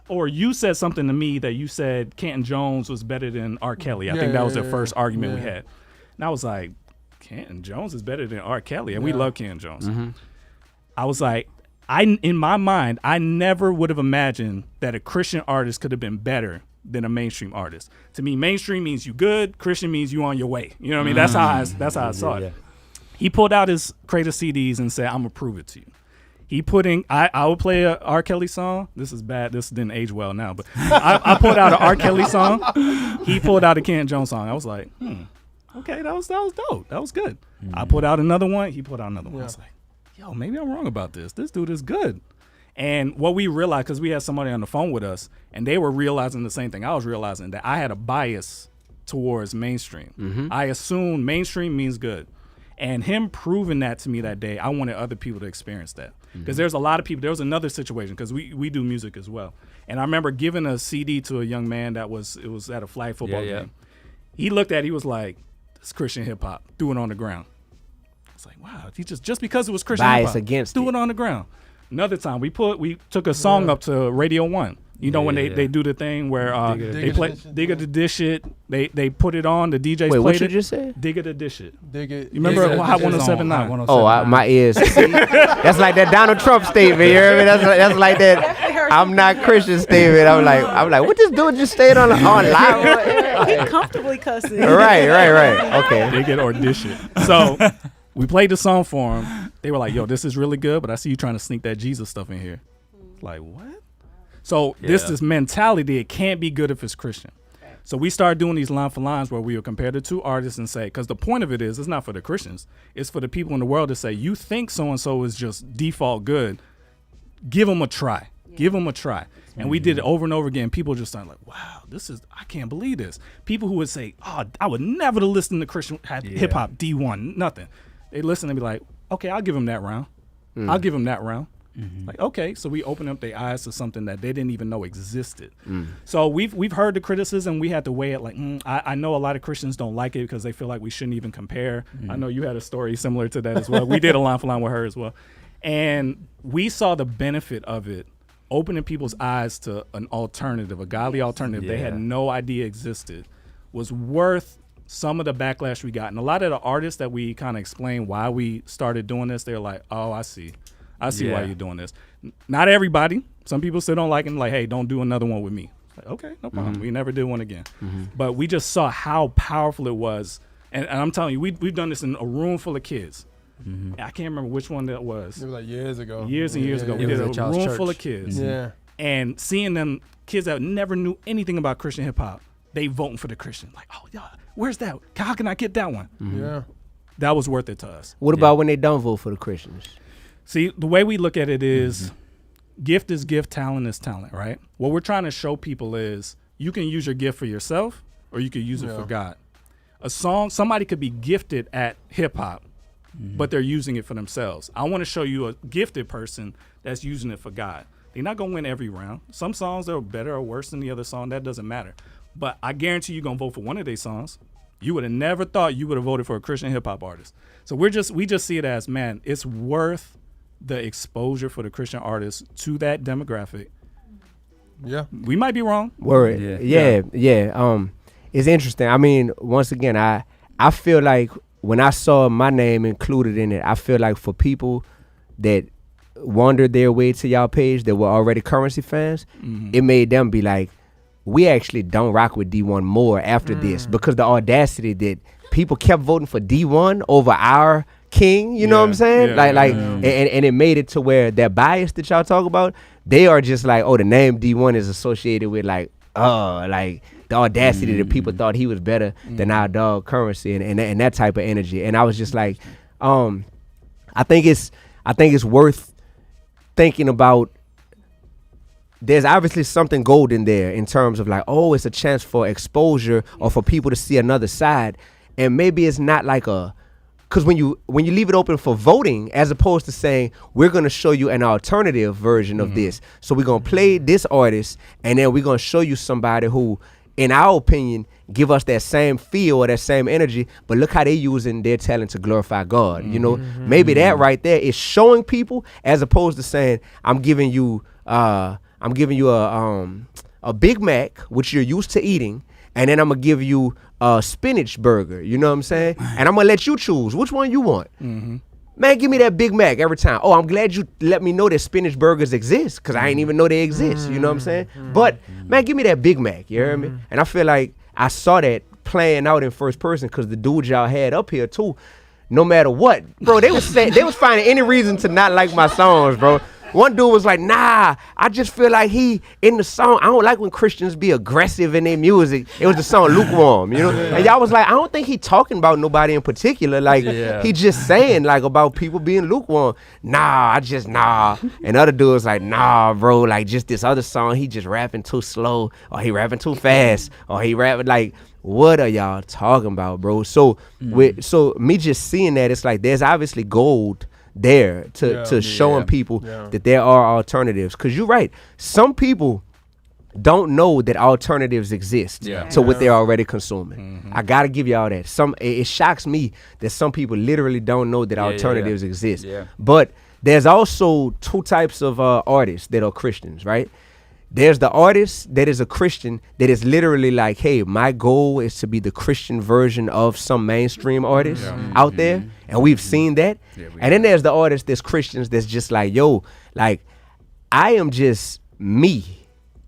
or you said something to me that you said Canton Jones was better than R. Kelly. I think that was the first argument we had. And I was like, Canton Jones is better than R. Kelly. And we love Canton Jones. I was like, in my mind, I never would have imagined that a Christian artist could have been better than a mainstream artist. To me, mainstream means you good, Christian means you on your way. You know what I mean? That's how I saw it. He pulled out his crate of CDs and said, I'm gonna prove it to you. He put in, I would play a R. Kelly song. This is bad. This didn't age well now, but I pulled out an R. Kelly song. He pulled out a Canton Jones song. I was like, okay, that was dope. That was good. I put out another one. He put out another one. I was like, yo, maybe I'm wrong about this. This dude is good. And what we realized, because we had somebody on the phone with us, and they were realizing the same thing I was realizing, that I had a bias towards mainstream. I assumed mainstream means good. And him proving that to me that day, I wanted other people to experience that. Because there's a lot of people, there was another situation, because we do music as well. And I remember giving a CD to a young man it was at a flag football game. He looked at it, he was like, "It's Christian hip hop, do it on the ground." It's like, wow, he just because it was Christian hip hop, against do it on the ground. Another time we took a song up to Radio 1. You know when they do the thing where they play Digga to Dish It. They put it on, the DJs Wait, played what you it. just said? Digga to Dish It. Dig it. You remember Hot 107.9? Oh, my ears. See? That's like that Donald Trump statement. You hear me? That's like that I'm not Christian statement. I'm like, what this dude just stayed on live? He comfortably cussing. Right. Okay. Dig it or dish it. So we played the song for them. They were like, "Yo, this is really good, but I see you trying to sneak that Jesus stuff in here." Like, what? So this mentality, it can't be good if it's Christian. So we started doing these line for lines where we would compare the two artists and say, because the point of it is, it's not for the Christians, it's for the people in the world to say, you think so-and-so is just default good, give them a try. Give them a try. And we did it over and over again. People just started like, wow, I can't believe this. People who would say, oh, I would never listen to Christian hip hop D1, nothing. They listen and be like, okay, I'll give them that round. I'll give them that round. Like, okay, so we open up their eyes to something that they didn't even know existed. So we've heard the criticism. We had to weigh it like, I know a lot of Christians don't like it because they feel like we shouldn't even compare. I know you had a story similar to that as well. We did a line for line with her as well. And we saw the benefit of it opening people's eyes to an alternative, a godly alternative they had no idea existed, was worth some of the backlash we got. And a lot of the artists that we kind of explained why we started doing this, they're like, oh, I see why you're doing this. Not everybody. Some people still don't like it, like, hey, don't do another one with me. Like, okay, no problem. We never did one again. But we just saw how powerful it was. And I'm telling you, we've done this in a room full of kids. I can't remember which one that was. It was like years ago. Years and years ago. We did a room full of kids. Yeah. And seeing them kids that never knew anything about Christian hip hop, they voting for the Christian. Like, oh, yeah, where's that? How can I get that one? Yeah. That was worth it to us. What about when they don't vote for the Christians? See, the way we look at it is gift is gift, talent is talent, right? What we're trying to show people is you can use your gift for yourself or you can use it for God. A song, somebody could be gifted at hip hop, but they're using it for themselves. I want to show you a gifted person that's using it for God. They're not going to win every round. Some songs are better or worse than the other song. That doesn't matter. But I guarantee you're going to vote for one of their songs. You would have never thought you would have voted for a Christian hip hop artist. So we just see it as, man, it's worth the exposure for the Christian artists to that demographic. Yeah. We might be wrong. Word. Yeah. It's interesting. I mean, once again, I feel like when I saw my name included in it, I feel like for people that wandered their way to y'all page that were already Currency fans, it made them be like, we actually don't rock with D1 more after this, because the audacity that people kept voting for D1 over our king, you know what I'm saying? And it made it to where that bias that y'all talk about, they are just like, oh, the name D1 is associated with like the audacity that people thought he was better than our dog Currency and that type of energy. And I was just like, I think it's worth thinking about. There's obviously something golden there in terms of like, oh, it's a chance for exposure or for people to see another side. And maybe it's not like because when you leave it open for voting, as opposed to saying, we're going to show you an alternative version of this. So we're going to play this artist, and then we're going to show you somebody who, in our opinion, give us that same feel or that same energy, but look how they using their talent to glorify God. You know, maybe that right there is showing people, as opposed to saying, I'm giving you a Big Mac, which you're used to eating, and then I'm gonna give you a spinach burger. You know what I'm saying? And I'm gonna let you choose which one you want. Man, give me that Big Mac every time. Oh, I'm glad you let me know that spinach burgers exist, because I ain't even know they exist. You know what I'm saying? But man, give me that Big Mac. You hear me? And I feel like I saw that playing out in first person, because the dudes y'all had up here too, no matter what, bro, they was finding any reason to not like my songs, bro. one dude was like, nah, I just feel like he in the song. I don't like when Christians be aggressive in their music. It was the song Lukewarm, you know? And y'all was like, I don't think he talking about nobody in particular. Like, he just saying like about people being lukewarm. Nah. And other dudes like, nah, bro, like just this other song, he just rapping too slow, or he rapping too fast, or he rapping like, what are y'all talking about, bro? So so me just seeing that, it's like there's obviously gold there to showing people that there are alternatives. Because you're right, some people don't know that alternatives exist to what they're already consuming. I gotta give y'all that. It shocks me that some people literally don't know that alternatives exist. But there's also two types of artists that are Christians, right? There's the artist that is a Christian that is literally like, hey, my goal is to be the Christian version of some mainstream artist out there. And we've seen that. And then there's the artist that's Christians that's just like, yo, like, I am just me.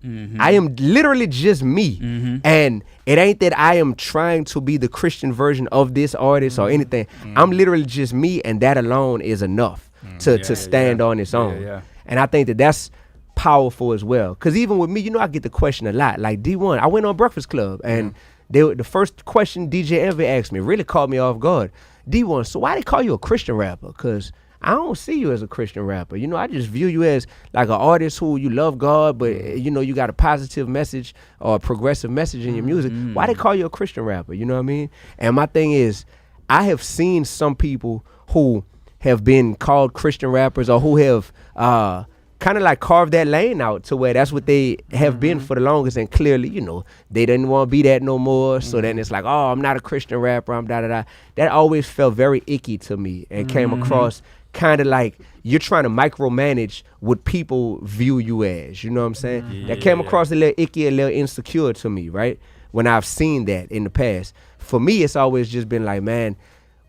I am literally just me. And it ain't that I am trying to be the Christian version of this artist or anything. I'm literally just me, and that alone is enough to stand on its own. And I think that that's powerful as well. Because even with me, you know, I get the question a lot. Like D1, I went on Breakfast Club, and the first question DJ Envy asked me really caught me off guard. D1, so why they call you a Christian rapper? Because I don't see you as a Christian rapper. You know, I just view you as like an artist who you love God, but you know, you got a positive message or a progressive message in your music. Why they call you a Christian rapper? You know what I mean? And my thing is, I have seen some people who have been called Christian rappers, or who have kind of like carved that lane out to where that's what they have been for the longest, and clearly, you know, they didn't want to be that no more. So then it's like, oh, I'm not a Christian rapper, I'm da-da-da. That always felt very icky to me, and came across kind of like you're trying to micromanage what people view you as, you know what I'm saying? That came across a little icky, a little insecure to me, right? When I've seen that in the past. For me, it's always just been like, man,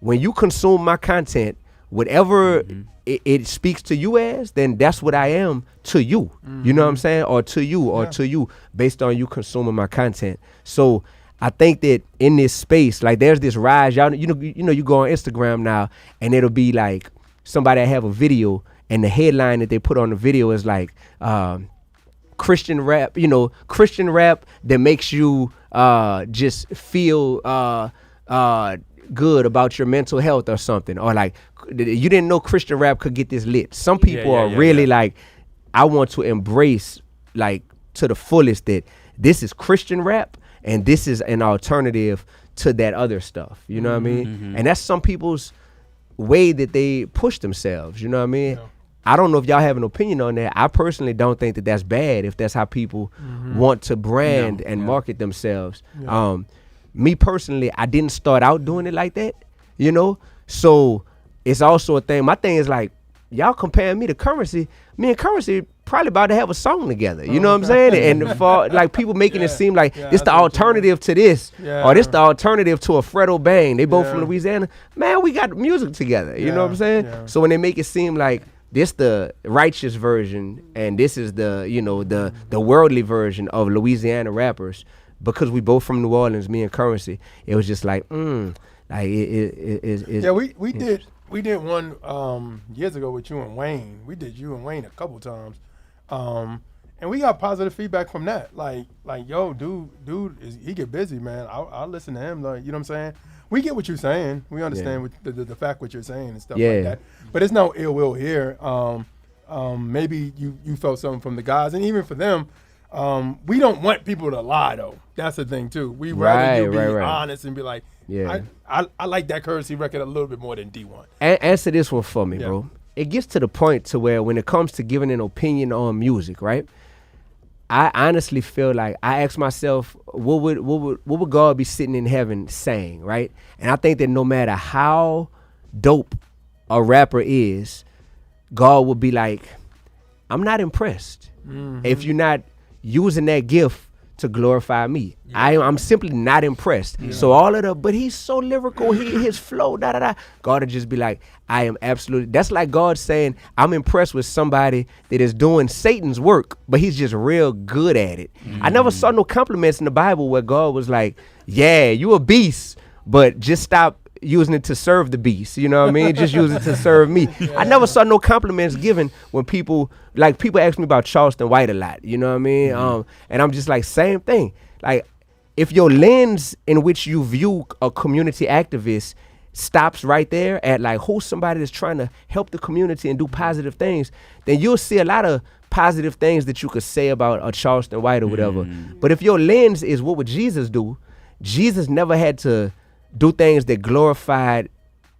when you consume my content, whatever it speaks to you as, then that's what I am to you. You know what I'm saying? Or to you, or to you, based on you consuming my content. So I think that in this space, like there's this rise, y'all, you know, you go on Instagram now, and it'll be like somebody have a video, and the headline that they put on the video is like Christian rap, you know, Christian rap that makes you just feel good about your mental health or something, or like you didn't know Christian rap could get this lit. Some people are really like, I want to embrace like to the fullest that this is Christian rap and this is an alternative to that other stuff. You know what I mean? And that's some people's way that they push themselves. You know what I mean? I don't know if y'all have an opinion on that. I personally don't think that that's bad if that's how people want to brand and market themselves. Me personally, I didn't start out doing it like that, you know? So it's also a thing. My thing is like, y'all comparing me to Currency. Me and Currency probably about to have a song together. You know what I'm saying? And for like people making it seem like this the alternative to this, or this the alternative to a Fredo Bang. They both from Louisiana. Man, we got music together. You know what I'm saying? So when they make it seem like this the righteous version, and this is the, you know, the worldly version of Louisiana rappers, because we both from New Orleans, me and Currency, it was just like, like we did one years ago with you and Wayne. We did you and Wayne a couple times, and we got positive feedback from that. Like yo, dude, he get busy, man. I'll listen to him. Like, you know what I'm saying? We get what you're saying. We understand what the fact what you're saying and stuff like that. But it's no ill will here. Maybe you felt something from the guys, and even for them. We don't want people to lie, though. That's the thing, too. We rather you be honest and be like, I like that Currency record a little bit more than D1. Answer this one for me, bro. It gets to the point to where when it comes to giving an opinion on music, right? I honestly feel like I ask myself, what would God be sitting in heaven saying, right? And I think that no matter how dope a rapper is, God will be like, I'm not impressed. If you're not using that gift to glorify me. I'm simply not impressed. So all of but he's so lyrical, his flow, God will just be like, I am absolutely, that's like God saying, I'm impressed with somebody that is doing Satan's work, but he's just real good at it. I never saw no compliments in the Bible where God was like, yeah, you a beast, but just stop using it to serve the beast. You know what I mean? Just using it to serve me. I never saw no compliments given when people ask me about Charleston White a lot. You know what I mean? And I'm just like, same thing. Like, if your lens in which you view a community activist stops right there at like who's somebody that's trying to help the community and do positive things, then you'll see a lot of positive things that you could say about a Charleston White or whatever. But if your lens is what would Jesus do, Jesus never had to do things that glorified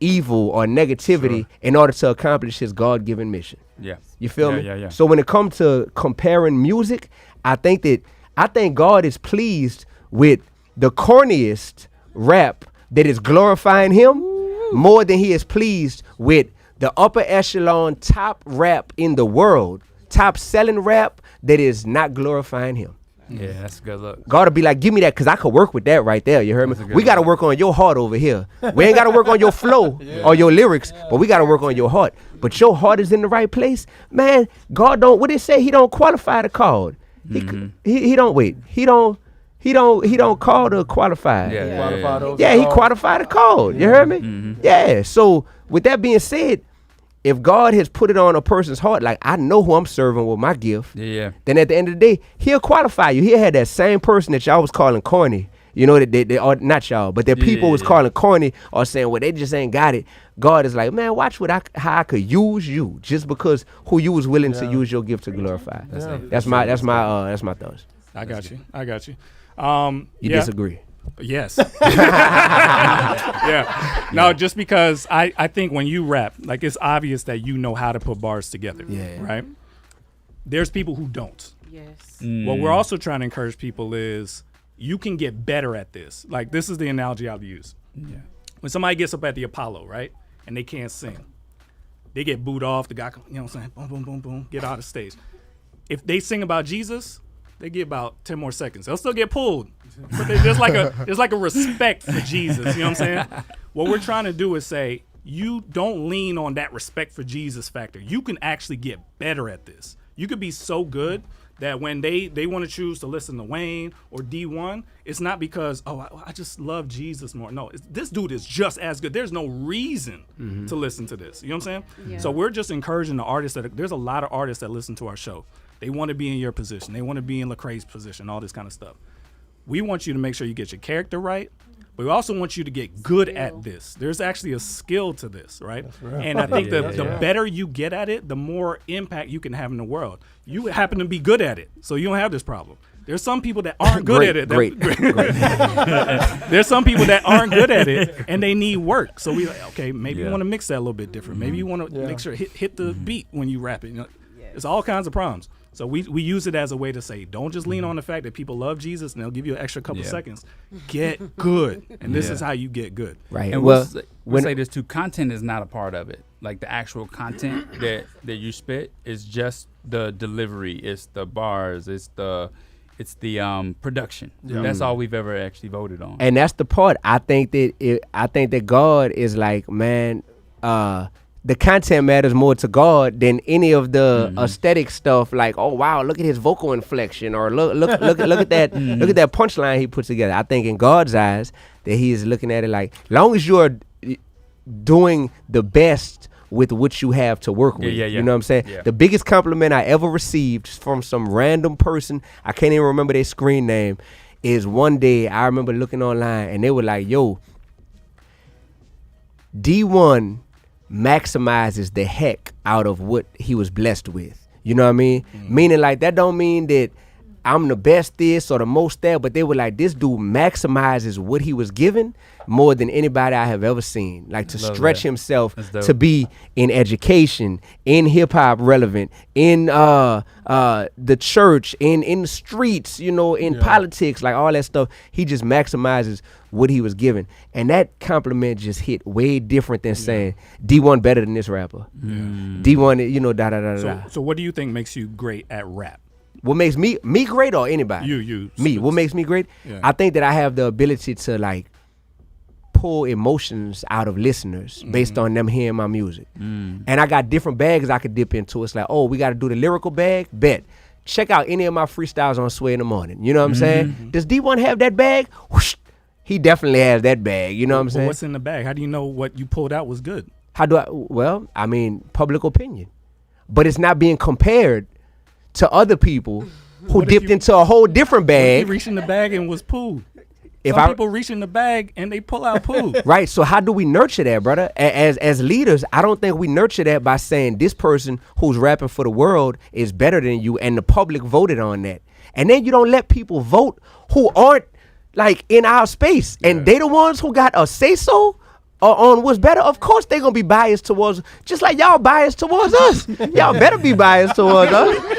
evil or negativity in order to accomplish his God-given mission. Yeah. You feel me? Yeah. So when it comes to comparing music, I think God is pleased with the corniest rap that is glorifying him more than he is pleased with the upper echelon top rap in the world, top selling rap that is not glorifying him. Yeah, that's a good look. God will be like, give me that because I could work with that right there. You heard me? We got to work on your heart over here. We ain't got to work on your flow or your lyrics, but we got to work on your heart. But your heart is in the right place. Man, God don't, what it say? He don't qualify the called. He don't call the qualified. He qualified the called. You heard me? Yeah. So with that being said, if God has put it on a person's heart, like I know who I'm serving with my gift, then at the end of the day, he'll qualify you. He'll have that same person that y'all was calling corny, you know, that they are not y'all, but that people was calling corny or saying, well, they just ain't got it. God is like, man, watch how I could use you just because who you was willing to use your gift to glorify. That's my thoughts. I got you. You disagree? Yes. Yeah. No, just because I think when you rap, like it's obvious that you know how to put bars together. Right? There's people who don't. Yes. What we're also trying to encourage people is you can get better at this. Like this is the analogy I'll use. Yeah. When somebody gets up at the Apollo, right, and they can't sing, they get booed off. The guy, you know what I'm saying? Boom, boom, boom, boom, get out of stage. If they sing about Jesus, they get about 10 more seconds. They'll still get pulled. But there's like a respect for Jesus. You know what I'm saying? What we're trying to do is say, you don't lean on that respect for Jesus factor. You can actually get better at this. You could be so good that when they want to choose to listen to Wayne or D1, it's not because, I just love Jesus more. No, this dude is just as good. There's no reason to listen to this. You know what I'm saying? Yeah. So we're just encouraging the artists there's a lot of artists that listen to our show. They want to be in your position. They want to be in Lecrae's position, all this kind of stuff. We want you to make sure you get your character right, but we also want you to get good at this. There's actually a skill to this, right? And I think the better you get at it, the more impact you can have in the world. You happen to be good at it, so you don't have this problem. There's some people that aren't good at it. There's some people that aren't good at it, and they need work. So we like, okay, maybe you want to mix that a little bit different. Maybe you want to make sure hit the beat when you rap it. You know? It's all kinds of problems. So we use it as a way to say, don't just lean on the fact that people love Jesus and they'll give you an extra couple seconds. Get good. And this is how you get good. Right. And we'll say this too, content is not a part of it. Like the actual content that you spit is just the delivery. It's the bars. It's the production. That's all we've ever actually voted on. And that's the part. I think that God is like, man, the content matters more to God than any of the aesthetic stuff. Like, oh wow, look at his vocal inflection, or look at that look at that punchline he put together. I think in God's eyes that he is looking at it like, long as you're doing the best with what you have to work with. You know what I'm saying? Yeah. The biggest compliment I ever received from some random person, I can't even remember their screen name, is one day I remember looking online and they were like, yo, D1 maximizes the heck out of what he was blessed with. You know what I mean? Meaning like that don't mean that I'm the best this or the most that, but they were like, this dude maximizes what he was given more than anybody I have ever seen. Like to stretch himself to be in education, in hip hop relevant, in the church, in the streets, you know, in politics, like all that stuff. He just maximizes what he was given. And that compliment just hit way different than saying D1 better than this rapper. D1, you know, da. So what do you think makes you great at rap? What makes me great or anybody? Me. What makes me great? Yeah. I think that I have the ability to like pull emotions out of listeners based on them hearing my music. And I got different bags I could dip into. It's like, oh, we got to do the lyrical bag? Bet. Check out any of my freestyles on Sway in the Morning. You know what I'm saying? Does D1 have that bag? Whoosh. he definitely has that bag. You know what I'm saying? What's in the bag? How do you know what you pulled out was good? How do I? Well, I mean, public opinion, but it's not being compared to other people who dipped into a whole different bag. He reached in the bag and was poo. If Some people reach in the bag and they pull out poo. Right. So how do we nurture that, brother? As leaders, I don't think we nurture that by saying this person who's rapping for the world is better than you, and the public voted on that. And then you don't let people vote who aren't like in our space, and they the ones who got a say so on what's better. Of course they gonna be biased towards, just like y'all biased towards us. Y'all better be biased towards us.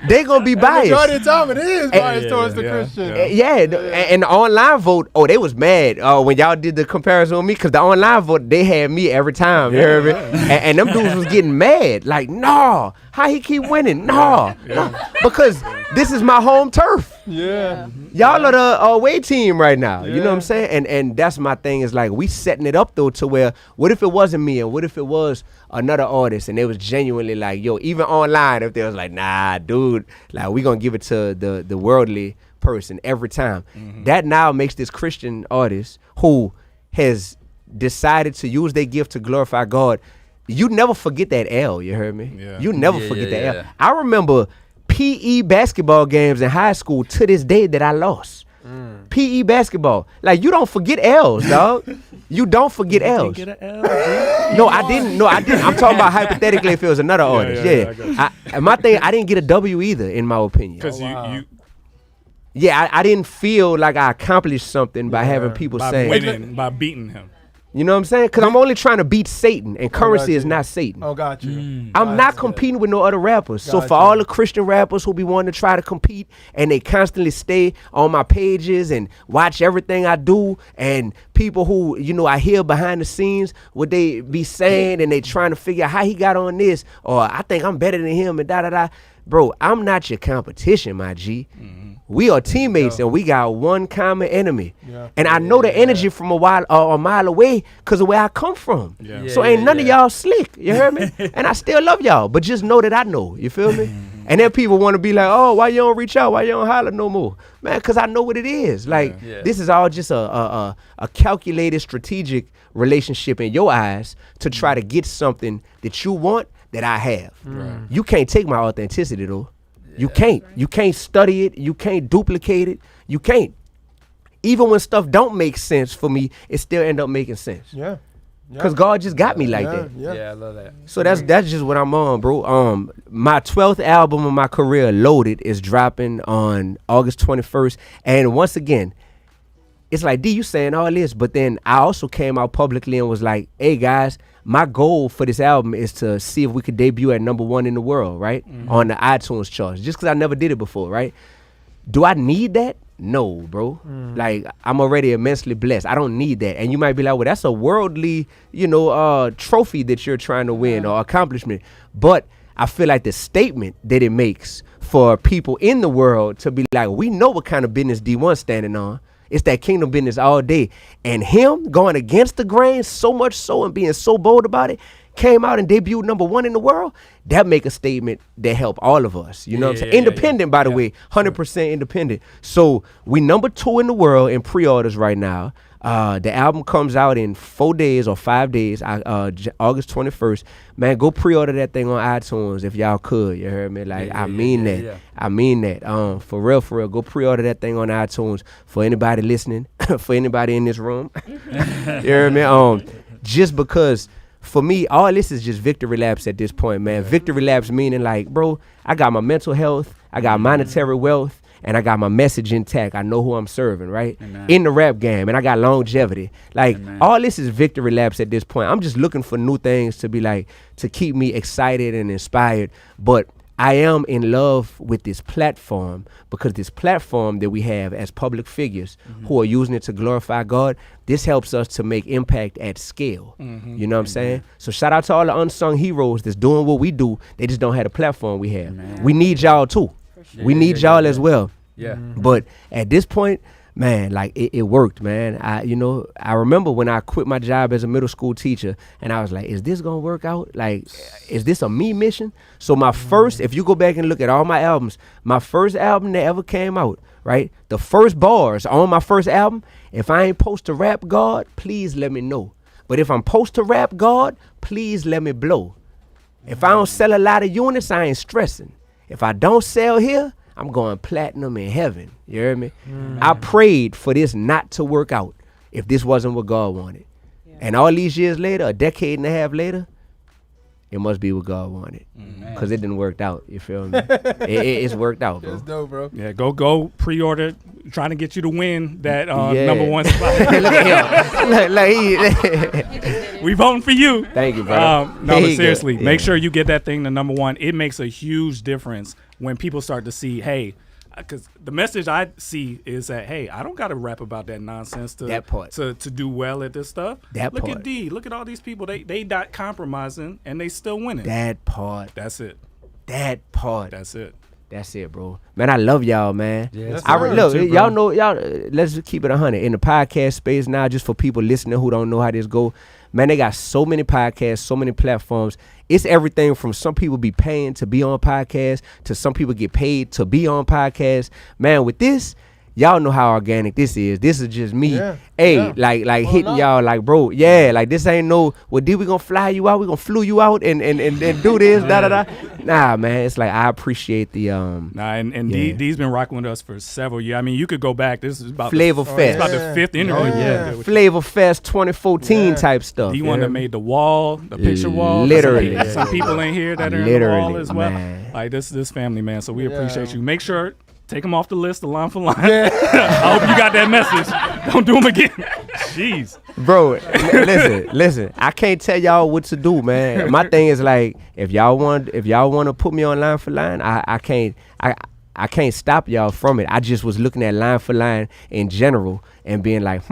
They gonna be biased. Majority of the time it is biased towards the Christian. And the online vote, they was mad when y'all did the comparison with me, because the online vote, they had me every time. You heard me? And them dudes was getting mad. Like, no, how he keep winning? No, because this is my home turf. Yeah. Y'all are the away team right now. You know what I'm saying? And that's my thing, is like, we setting it up though to where, what if it wasn't me, and what if it was another artist, and they was genuinely like, yo, even online, if they was like, nah, dude, like, we gonna give it to the worldly person every time. That now makes this Christian artist who has decided to use their gift to glorify God. You never forget that L, you heard me? You never forget that L. I remember PE basketball games in high school to this day that I lost. PE basketball. Like, you don't forget L's, dog. You don't forget L's. Get a L, No, I didn't. I'm talking about hypothetically if it was another artist. My thing, I didn't get a W either, in my opinion. Because I didn't feel like I accomplished something by having people saying, by beating him. you know what I'm saying? Because I'm only trying to beat Satan, and Currency is not Satan. Oh, got you. I'm not competing with no other rappers. So for all the Christian rappers who be wanting to try to compete, and they constantly stay on my pages and watch everything I do, and people who, I hear behind the scenes what they be saying, and they trying to figure out how he got on this, or I think I'm better than him, and da-da-da. Bro, I'm not your competition, my G. We are teammates, and we got one common enemy. And I know the energy from a mile away because of where I come from. So ain't none of y'all slick. You heard me? And I still love y'all, but just know that I know. You feel me? And then people want to be like, oh, why you don't reach out? Why you don't holler no more? Man, because I know what it is. Like, this is all just a calculated, strategic relationship in your eyes to try to get something that you want that I have. You can't take my authenticity, though. You can't. You can't study it. You can't duplicate it. You can't. Even when stuff don't make sense for me, it still end up making sense. Because God just got me like that. I love that. So that's just what I'm on, bro. My 12th album of my career, Loaded, is dropping on August 21st. And once again, it's like, D, you saying all this, but then I also came out publicly and was like, hey, guys, my goal for this album is to see if we could debut at #1 in the world, right? On the iTunes charts, just because I never did it before, right? Do I need that? No, bro. Like, I'm already immensely blessed. I don't need that. And you might be like, well, that's a worldly, trophy that you're trying to win or accomplishment. But I feel like the statement that it makes for people in the world to be like, we know what kind of business D1 standing on. It's that kingdom business all day. And him going against the grain so much so and being so bold about it, came out and debuted #1 in the world, that make a statement that help all of us. You know what I'm saying? Independent, by the way, 100% independent. So we #2 in the world in pre-orders right now. The album comes out in 4 days or 5 days, August 21st. Man, go pre-order that thing on iTunes if y'all could. You heard me? Like, I mean that. I mean that. For real, go pre-order that thing on iTunes for anybody listening, for anybody in this room. You heard me? Just because, for me, all this is just victory laps at this point, man. Victory laps meaning like, bro, I got my mental health, I got monetary wealth, and I got my message intact. I know who I'm serving, right? In the rap game, and I got longevity. Like, all this is victory laps at this point. I'm just looking for new things to be like, to keep me excited and inspired. But I am in love with this platform, because this platform that we have as public figures who are using it to glorify God, this helps us to make impact at scale. You know what I'm saying? So shout out to all the unsung heroes that's doing what we do. They just don't have the platform we have. We need y'all too. We need y'all as well. But at this point, man, like it worked, man. I remember when I quit my job as a middle school teacher, and I was like, is this gonna work out? Like, is this a me mission? So my first, if you go back and look at all my albums, my first album that ever came out, right? The first bars on my first album, if I ain't supposed to rap God, please let me know. But if I'm supposed to rap God, please let me blow. If I don't sell a lot of units, I ain't stressing. If I don't sell here, I'm going platinum in heaven. You hear me? I prayed for this not to work out if this wasn't what God wanted. Yeah. And all these years later, a decade and a half later, it must be what God wanted. Because it didn't work out. You feel me? It's worked out, bro. That's dope, bro. Yeah, go pre-order. Trying to get you to win that number one spot. We voting for you. Thank you, bro. No, but seriously, make sure you get that thing to number one. It makes a huge difference when people start to see, hey, because the message I see is that, hey, I don't got to rap about that nonsense to do well at this stuff. Look at D. Look at all these people. They not compromising and they still winning. That part. That's it. That part. That's it. That's it, bro. Man, I love y'all, man. Yes, Look, y'all know, let's just keep it 100. In the podcast space now, just for people listening who don't know how this go, man, they got so many podcasts, so many platforms. It's everything from some people be paying to be on podcasts to some people get paid to be on podcasts. Man, with this, y'all know how organic this is. This is just me. Like hitting y'all like, bro, like this ain't no, well, we gonna fly you out? We gonna flew you out and do this, da. Nah, man, it's like I appreciate the D's been rocking with us for several years. I mean, you could go back. This is about Flavor Fest. It's about the fifth interview. Flavor Fest 2014 type stuff. D one that made the wall, the picture wall. Literally. Some people in here that are in the wall as well. Man. Like this family, man. So we appreciate you. Make sure. Take them off the list, the line for line. I hope you got that message. Don't do them again. Jeez. Bro, listen. I can't tell y'all what to do, man. My thing is like, if y'all want to put me on line for line, I can't stop y'all from it. I just was looking at line for line in general and being like,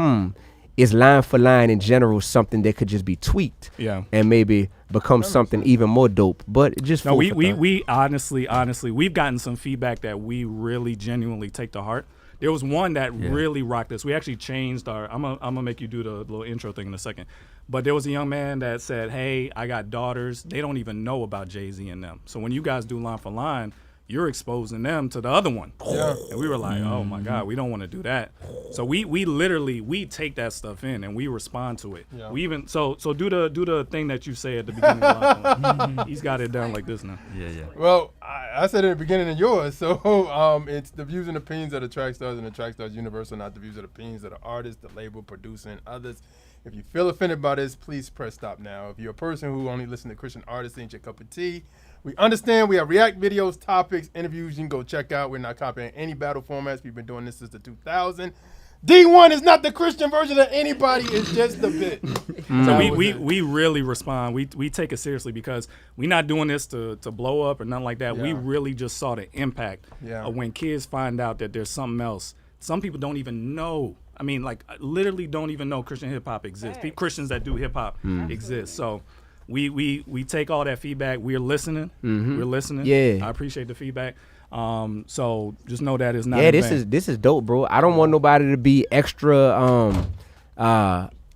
is line for line in general something that could just be tweaked? Yeah. And maybe become something even more dope. But just we honestly, we've gotten some feedback that we really genuinely take to heart. There was one that really rocked us. We actually changed our. I'm gonna make you do the little intro thing in a second. But there was a young man that said, "Hey, I got daughters. They don't even know about Jay-Z and them. So when you guys do line for line, you're exposing them to the other one." Yeah. And we were like, oh my God, we don't want to do that. So we literally take that stuff in and we respond to it. Yeah. We even so do the thing that you say at the beginning of the He's got it down like this now. Yeah. Well, I said at the beginning of yours, so it's the views and opinions of the Trackstarz and the Trackstarz Universe are not the views and opinions of the artist, the label, producer, and others. If you feel offended by this, please press stop now. If you're a person who only listens to Christian artists, ain't your cup of tea. We understand we have react videos, topics, interviews you can go check out. We're not copying any battle formats. We've been doing this since the 2000s. D1 is not the Christian version of anybody. It's just a bit. So we really respond. We take it seriously because we're not doing this to blow up or nothing like that. Yeah. We really just saw the impact of when kids find out that there's something else. Some people don't even know. I mean, like, literally don't even know Christian hip-hop exists. Christians that do hip-hop exist. So we take all that feedback. We're listening. We're listening. Yeah. I appreciate the feedback. So just know that is not. Yeah, this is dope, bro. I don't want nobody to be extra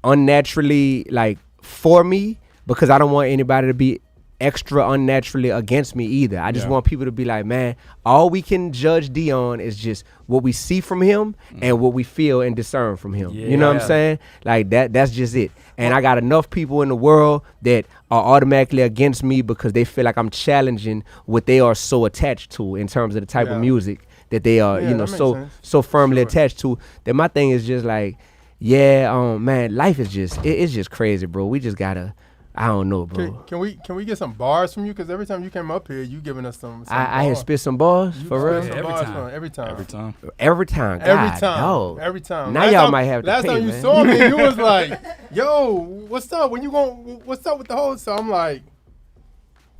unnaturally like for me, because I don't want anybody to be extra unnaturally against me either. I just want people to be like, man, all we can judge Dion is just what we see from him and what we feel and discern from him. You know what I'm saying? Like that's just it. And I got enough people in the world that are automatically against me because they feel like I'm challenging what they are so attached to in terms of the type of music that they are, so firmly attached to. That my thing is just like, man, life is just it's just crazy, bro. We just gotta, I don't know, bro. Can we get some bars from you? Because every time you came up here, you giving us some I had spit some bars for real. Every time. Now y'all might have to last pay, time you man. saw me, you was like, "Yo, what's up? What's up with the whole?" So I'm like,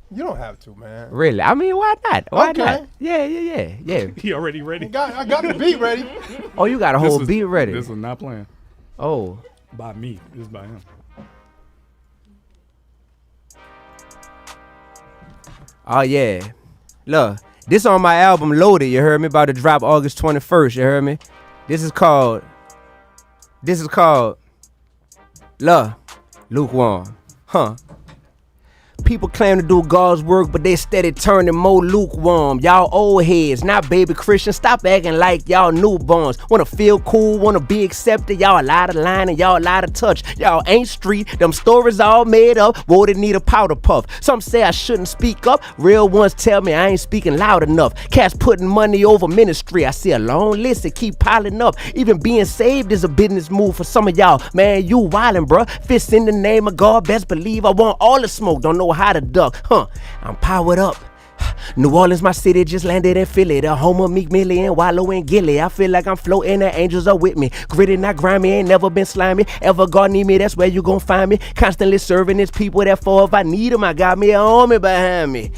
"You don't have to, man." Really? I mean, why not? Why not? Yeah. He already ready. I got the beat ready. Oh, you got a whole beat ready. This was not playing. Oh. By me. This is by him. Oh, yeah. Look, this on my album Loaded, you heard me? About to drop August 21st, you heard me? This is called Love, Lukewarm. Huh. People claim to do God's work, but they steady turning more lukewarm. Y'all old heads, not baby Christians. Stop acting like y'all newborns. Wanna feel cool, wanna be accepted. Y'all out of line and y'all out of touch. Y'all ain't street, them stories all made up. Won't need a powder puff. Some say I shouldn't speak up. Real ones tell me I ain't speaking loud enough. Cats putting money over ministry. I see a long list that keep piling up. Even being saved is a business move for some of y'all. Man, you wildin', bruh. Fists in the name of God, best believe I want all the smoke. Don't know how to duck, I'm powered up. New Orleans, my city, just landed in Philly. The home of Meek Millie and Wallow and Gilly. I feel like I'm floating, the angels are with me. Gritty, not grimy, ain't never been slimy. Ever God need me, that's where you gon' find me. Constantly serving his people, therefore if I need them, I got me an army behind me.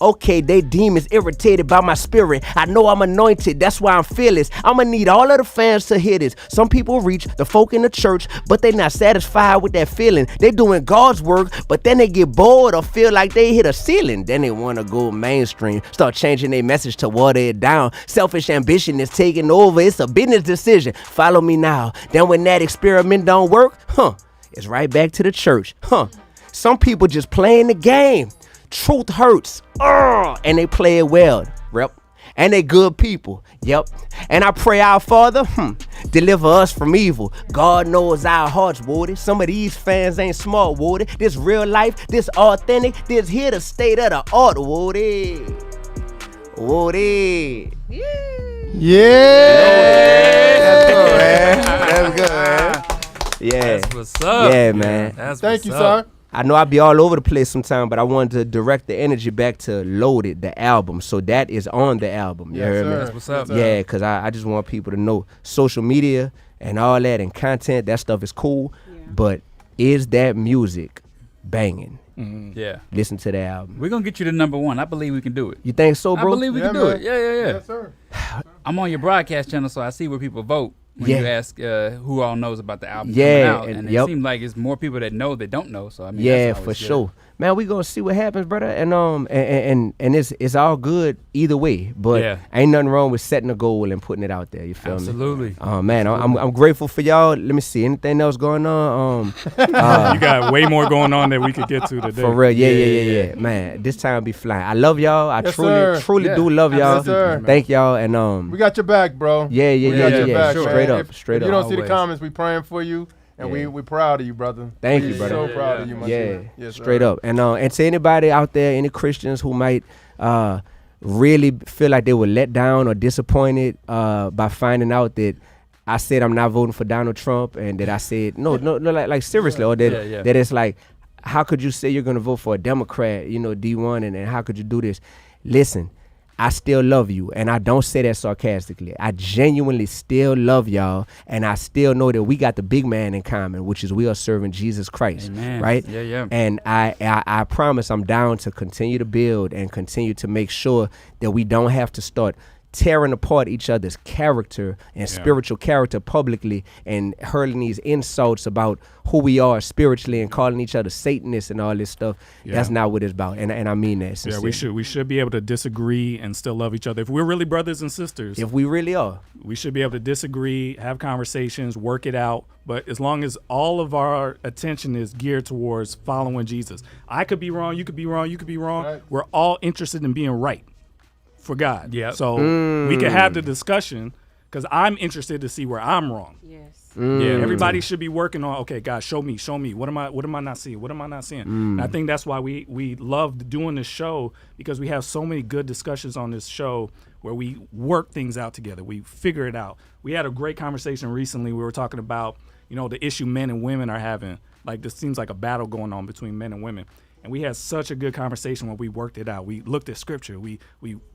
Okay, they demons irritated by my spirit. I know I'm anointed, that's why I'm fearless. I'ma need all of the fans to hear this. Some people reach the folk in the church, but they not satisfied with that feeling. They doing God's work, but then they get bored or feel like they hit a ceiling. Then they wanna go mainstream, start changing their message to water it down. Selfish ambition is taking over, it's a business decision. Follow me now. Then when that experiment don't work, it's right back to the church. Some people just playing the game. Truth hurts, and they play it well, rep. And they good people, yep. And I pray our Father, deliver us from evil. God knows our hearts, Woody. Some of these fans ain't smart, Woody. This real life, this authentic, this here to state of the art, Woody. Woody. Yeah. That's good, man. That's good, man. Yeah. That's what's up. Yeah, man. Thank you, sir. I know I be all over the place sometimes, but I wanted to direct the energy back to Loaded, the album. So that is on the album. You heard me? That's what's up. Yeah, because I just want people to know social media and all that and content, that stuff is cool. Yeah. But is that music banging? Mm-hmm. Yeah. Listen to the album. We're going to get you to number one. I believe we can do it. You think so, bro? I believe we can do it. Yeah. Yes, sir. I'm on your broadcast channel, so I see where people vote. When you ask who all knows about the album coming out, and it seems like it's more people that know that don't know. So I mean, that's for sure, man. We gonna see what happens, brother, and it's all good either way. But ain't nothing wrong with setting a goal and putting it out there. You feel me? Absolutely. Man, I'm grateful for y'all. Let me see anything else going on. You got way more going on that we could get to today. For real, yeah. Man, this time be flying. I love y'all. I truly do love y'all. Yes, sir. Thank y'all, and we got your back, bro. Yeah. Straight up. If you don't see the comments, we praying for you, and we proud of you, brother. Thank you, brother. So proud of you, my son. Yes, straight up. And to anybody out there, any Christians who might really feel like they were let down or disappointed by finding out that I said I'm not voting for Donald Trump, and that I said no, like seriously, or that that it's like, how could you say you're gonna vote for a Democrat, D1, and how could you do this? Listen, I still love you, and I don't say that sarcastically. I genuinely still love y'all, and I still know that we got the big man in common, which is we are serving Jesus Christ. Amen. Right? Yeah. And I promise I'm down to continue to build and continue to make sure that we don't have to start tearing apart each other's character and spiritual character publicly and hurling these insults about who we are spiritually and calling each other Satanists and all this stuff. That's not what it's about, and I mean that sincerely. Yeah, we should be able to disagree and still love each other. If we're really brothers and sisters, if we really are, we should be able to disagree, have conversations, work it out. But as long as all of our attention is geared towards following Jesus, I could be wrong, you could be wrong, you could be wrong. Right. We're all interested in being right for God. Yeah. So we can have the discussion, because I'm interested to see where I'm wrong. Yes. Yeah. Everybody should be working on, okay, God, show me. What am I not seeing? What am I not seeing? And I think that's why we love doing this show, because we have so many good discussions on this show where we work things out together. We figure it out. We had a great conversation recently. We were talking about, the issue men and women are having. Like, this seems like a battle going on between men and women. And we had such a good conversation when we worked it out. We looked at scripture. We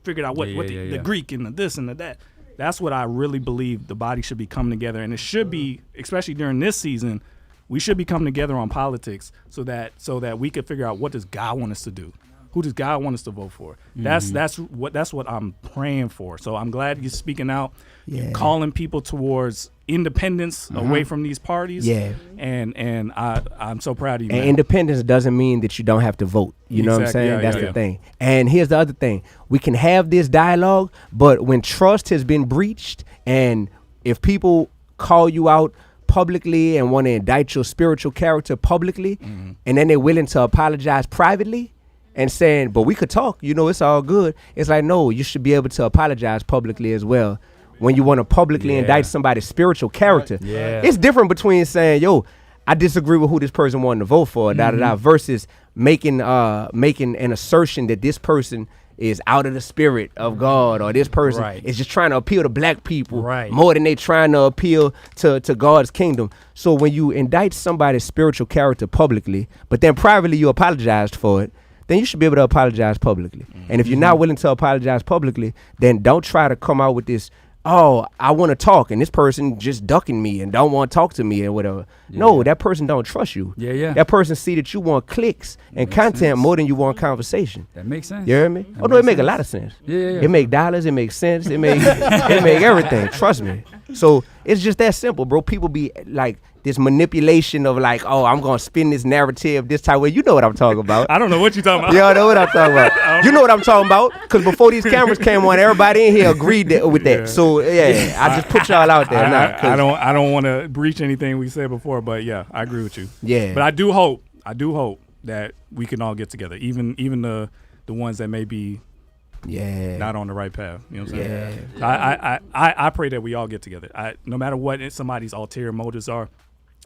figured out what the Greek and the this and the that. That's what I really believe the body should be coming together. And it should be, especially during this season, we should be coming together on politics so that we could figure out, what does God want us to do? Who does God want us to vote for? That's what I'm praying for. So I'm glad you're speaking out. You're calling people towards independence away from these parties. Yeah. And I'm so proud of you, And man. independence doesn't mean that you don't have to vote. You know what I'm saying? That's the thing. And here's the other thing. We can have this dialogue, but when trust has been breached, and if people call you out publicly and want to indict your spiritual character publicly, and then they're willing to apologize privately and saying, but we could talk, you know, it's all good. It's like, no, you should be able to apologize publicly as well. When you want to publicly indict somebody's spiritual character, it's different between saying, yo, I disagree with who this person wanted to vote for, versus making an assertion that this person is out of the spirit of God, or this person is just trying to appeal to black people more than they trying to appeal to God's kingdom. So when you indict somebody's spiritual character publicly, but then privately you apologized for it, then you should be able to apologize publicly. And if you're not willing to apologize publicly, then don't try to come out with this, oh, I want to talk, and this person just ducking me and don't want to talk to me or whatever. No, that person don't trust you. That person see that you want clicks and content more than you want conversation. That makes sense. You hear me? Oh no, it make a lot of sense. It make dollars, it makes sense, it make everything. Trust me. So it's just that simple, bro. People be like this manipulation of like, oh, I'm gonna spin this narrative this time. Well, you know what I'm talking about. I don't know what you're talking about. Yeah, I know what I'm talking about. You know what I'm talking about, because before these cameras came on, everybody in here agreed with that. So I just put y'all out there. I don't want to breach anything we said before, but yeah, I agree with you. Yeah. But I do hope that we can all get together, even the ones that may be not on the right path. You know what I'm saying? I pray that we all get together. No matter what somebody's ulterior motives are,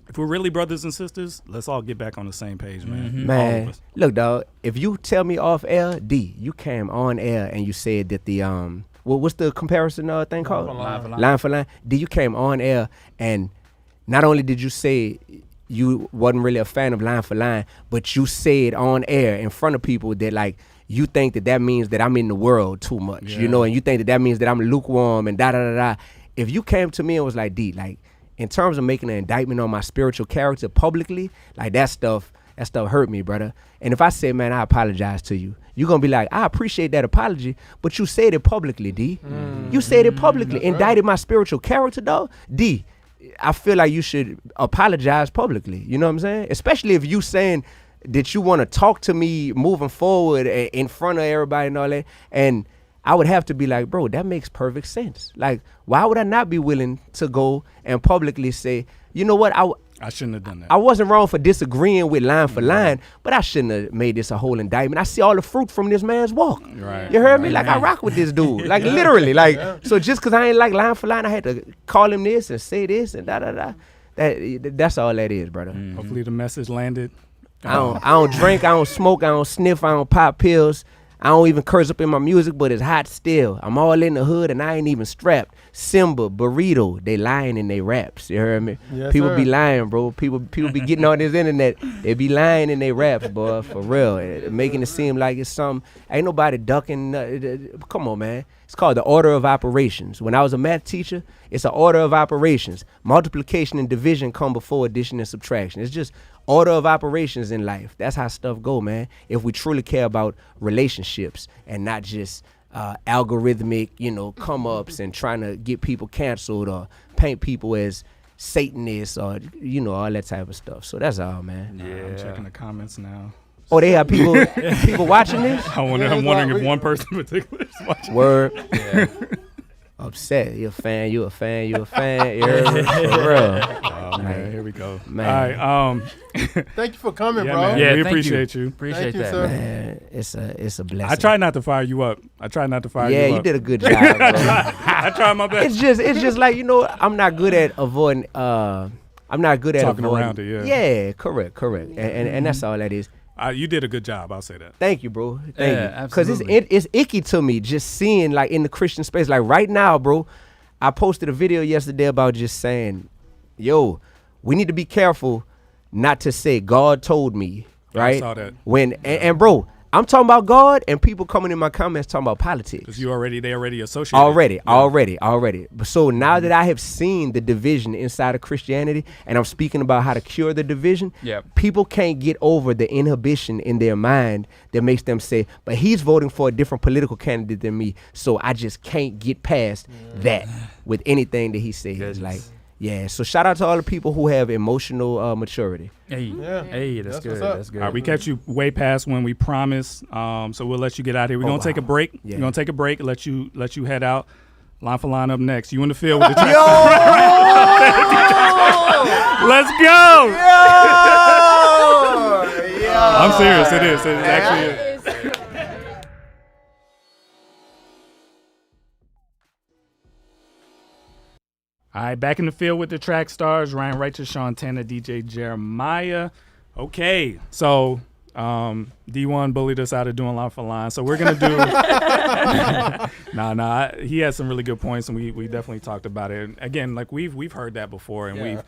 if we're really brothers and sisters, let's all get back on the same page, man. Man, look, dog, if you tell me off air, D, you came on air and you said that the what's the comparison thing called? Line for line. D, you came on air, and not only did you say you wasn't really a fan of line for line, but you said on air in front of people that like you think that means that I'm in the world too much, you know, and you think that means that I'm lukewarm and da da da da. If you came to me and was like, D, like, in terms of making an indictment on my spiritual character publicly, like that stuff hurt me, brother. And if I say, man, I apologize to you, you're going to be like, I appreciate that apology, but you said it publicly, D. You said it publicly, indicted my spiritual character, dog. D, I feel like you should apologize publicly. You know what I'm saying? Especially if you saying that you want to talk to me moving forward in front of everybody and all that. And I would have to be like, bro, that makes perfect sense. Like, why would I not be willing to go and publicly say, you know what, I shouldn't have done that. I wasn't wrong for disagreeing with line for line, but I shouldn't have made this a whole indictment. I see all the fruit from this man's walk. Right. You heard me? Like, I rock with this dude. Like, literally. Like, so just because I ain't like line for line, I had to call him this and say this and da da da. That's all that is, brother. Hopefully the message landed. I don't drink, I don't smoke, I don't sniff, I don't pop pills. I don't even curse up in my music, but it's hot still. I'm all in the hood and I ain't even strapped. Simba, Burrito, they lying in they raps. You heard me? Yes, people sir. be lying, bro. People be getting on this internet. They be lying in they raps, boy, for real. Making it seem like it's something. Ain't nobody ducking. Come on, man. It's called the order of operations. When I was a math teacher, it's an order of operations. Multiplication and division come before addition and subtraction. It's just order of operations in life. That's how stuff go, man. If we truly care about relationships and not just algorithmic, come ups and trying to get people canceled or paint people as Satanists or, all that type of stuff. So that's all, man. Yeah. I'm checking the comments now. Oh, they have people watching this? I'm wondering if one person in particular is watching. Word. Yeah. Upset. You a fan. You heard me? For real. Oh, man, here we go. Man. All right. Thank you for coming, yeah, bro. man. Yeah, we thank appreciate you. Appreciate Thank you, that. sir. Man, it's a blessing. I tried not to fire you up. you Yeah, up. you did a good job, bro. I tried my best. It's just like, I'm not good at avoiding Talking around it, yeah. Yeah, correct. And that's all that is. You did a good job. I'll say that. Thank you, bro. Thank you. Because absolutely. it's icky to me just seeing, like, in the Christian space. Like, right now, bro, I posted a video yesterday about just saying, yo, we need to be careful not to say God told me, right? I saw that. And bro, I'm talking about God, and people coming in my comments talking about politics. Because they already associated. Already. So now that I have seen the division inside of Christianity, and I'm speaking about how to cure the division, people can't get over the inhibition in their mind that makes them say, but he's voting for a different political candidate than me, so I just can't get past that with anything that he says. Goodness. Like, Yeah, so shout out to all the people who have emotional maturity. Hey, that's good. what's up. That's good. All right, we catch you way past when we promised, so we'll let you get out here. We're gonna take a break. Yeah. We're gonna take a break. Let you head out. Line for line up next. You in the field with the track. Let's go. I'm serious. It is. It actually is. All right, back in the field with the track stars, Ryan Righteous, Sean Tanner, DJ Jeremiah. Okay, so D1 bullied us out of doing line for line, so we're gonna do. He has some really good points, and we definitely talked about it. And again, like we've heard that before, and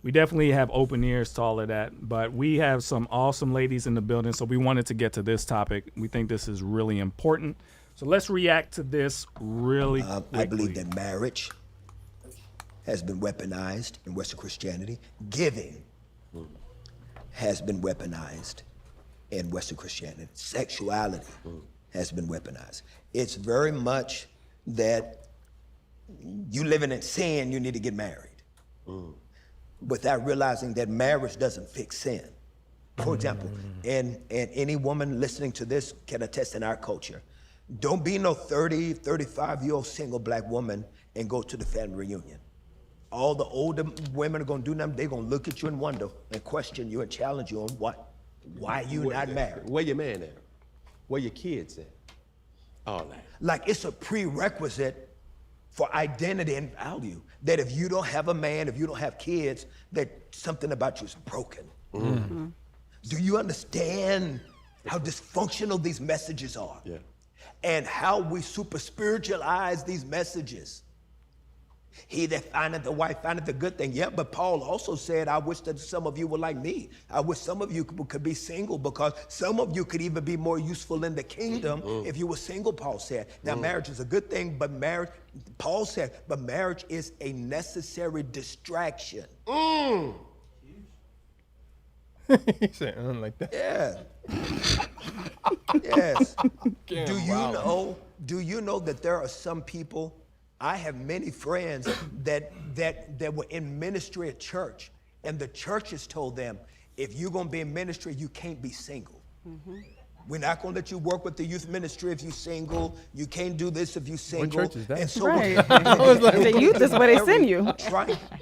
we definitely have open ears to all of that. But we have some awesome ladies in the building, so we wanted to get to this topic. We think this is really important, so let's react to this really quickly. I believe that marriage has been weaponized in Western Christianity. Giving has been weaponized in Western Christianity. Sexuality has been weaponized. It's very much that you living in sin, you need to get married. Without realizing that marriage doesn't fix sin. For example, and any woman listening to this can attest in our culture, don't be no 30, 35-year-old single black woman and go to the family reunion. All the older women are gonna do them, they're gonna look at you and wonder and question you and challenge you on why you not married. Where your man at? Where your kids at? All that. Like it's a prerequisite for identity and value that if you don't have a man, if you don't have kids, that something about you is broken. Do you understand how dysfunctional these messages are? Yeah. And how we super spiritualize these messages? He that findeth a wife findeth a good thing. Yeah, but Paul also said, I wish that some of you were like me. I wish some of you could be single, because some of you could even be more useful in the kingdom if you were single, Paul said. Now, marriage is a good thing, but Paul said, but marriage is a necessary distraction. He said, like that. Yeah. Yes. Do you know that there are some people, I have many friends that were in ministry at church, and the church has told them, if you're gonna be in ministry, you can't be single. We're not gonna let you work with the youth ministry if you're single. You can't do this if you're single. What church is that? And so The youth is where they send you.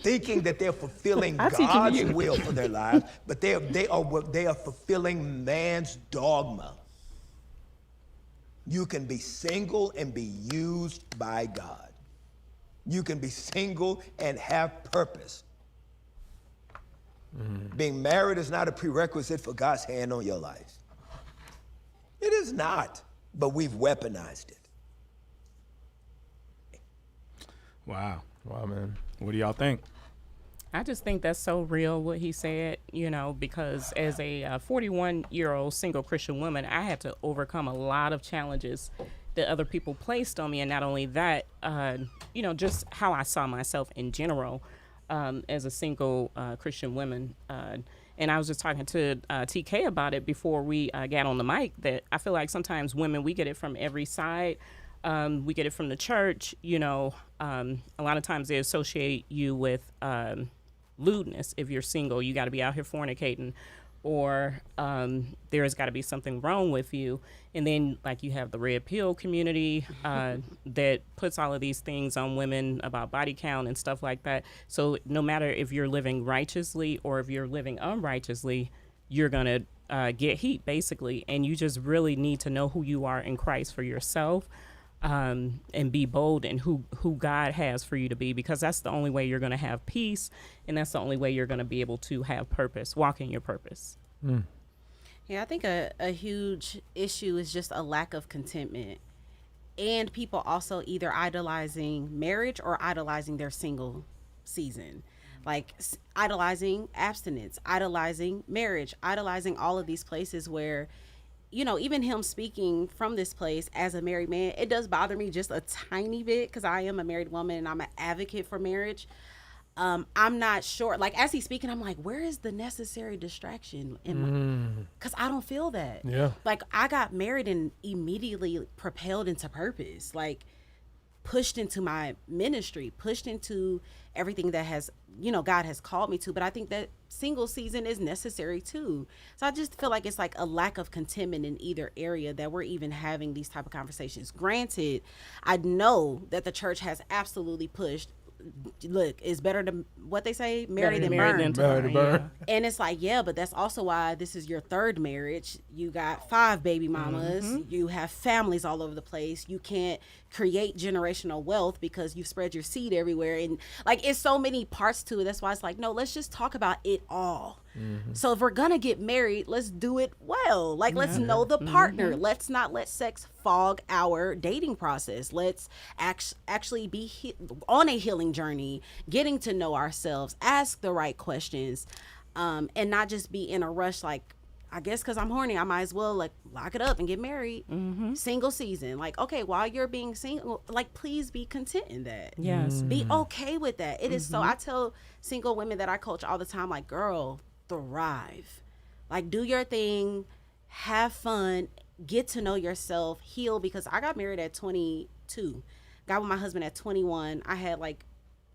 thinking that they're fulfilling God's will for their lives, but they are fulfilling man's dogma. You can be single and be used by God. You can be single and have purpose. Being married is not a prerequisite for God's hand on your life. It is not, but we've weaponized it. Wow, Man. what do y'all think? I just think that's so real what he said, because as a 41-year-old single Christian woman, I had to overcome a lot of challenges that other people placed on me. And not only that, just how I saw myself in general as a single Christian woman. And I was just talking to TK about it before we got on the mic, that I feel like sometimes women, we get it from every side. We get it from the church. A lot of times they associate you with lewdness. If you're single, you got to be out here fornicating, or there's got to be something wrong with you. And then, like, you have the red pill community that puts all of these things on women about body count and stuff like that. So no matter if you're living righteously or if you're living unrighteously, you're going to get heat, basically. And you just really need to know who you are in Christ for yourself, and be bold in who God has for you to be, because that's the only way you're going to have peace, and that's the only way you're going to be able to have purpose, walk in your purpose. Yeah, I think a huge issue is just a lack of contentment, and people also either idolizing marriage or idolizing their single season, like idolizing abstinence, idolizing marriage, idolizing all of these places where, even him speaking from this place as a married man, it does bother me just a tiny bit, because I am a married woman and I'm an advocate for marriage. I'm not sure, like, as he's speaking, I'm like, where is the necessary distraction? Because I don't feel that. Yeah. Like, I got married and immediately propelled into purpose. Like, pushed into my ministry, pushed into everything that has, God has called me to. But I think that single season is necessary too. So I just feel like it's like a lack of contentment in either area that we're even having these type of conversations. Granted, I know that the church has absolutely pushed, look, it's better to, what they say, marry than burn. Burn. And it's like, yeah, but that's also why this is your third marriage. You got 5 baby mamas. You have families all over the place. You can't create generational wealth because you've spread your seed everywhere. And like, it's so many parts to it. That's why it's like, no, let's just talk about it all. So if we're gonna get married, let's do it well. Like, let's know the partner. Let's not let sex fog our dating process. Let's actually be on a healing journey, getting to know ourselves, ask the right questions, and not just be in a rush. Like, I guess because I'm horny, I might as well like lock it up and get married. Single season, like, okay, while you're being single, like, please be content in that. Yes. Be okay with that. It is so. I tell single women that I coach all the time, like, girl, thrive, like, do your thing, have fun, get to know yourself, heal. Because I got married at 22, got with my husband at 21. I had like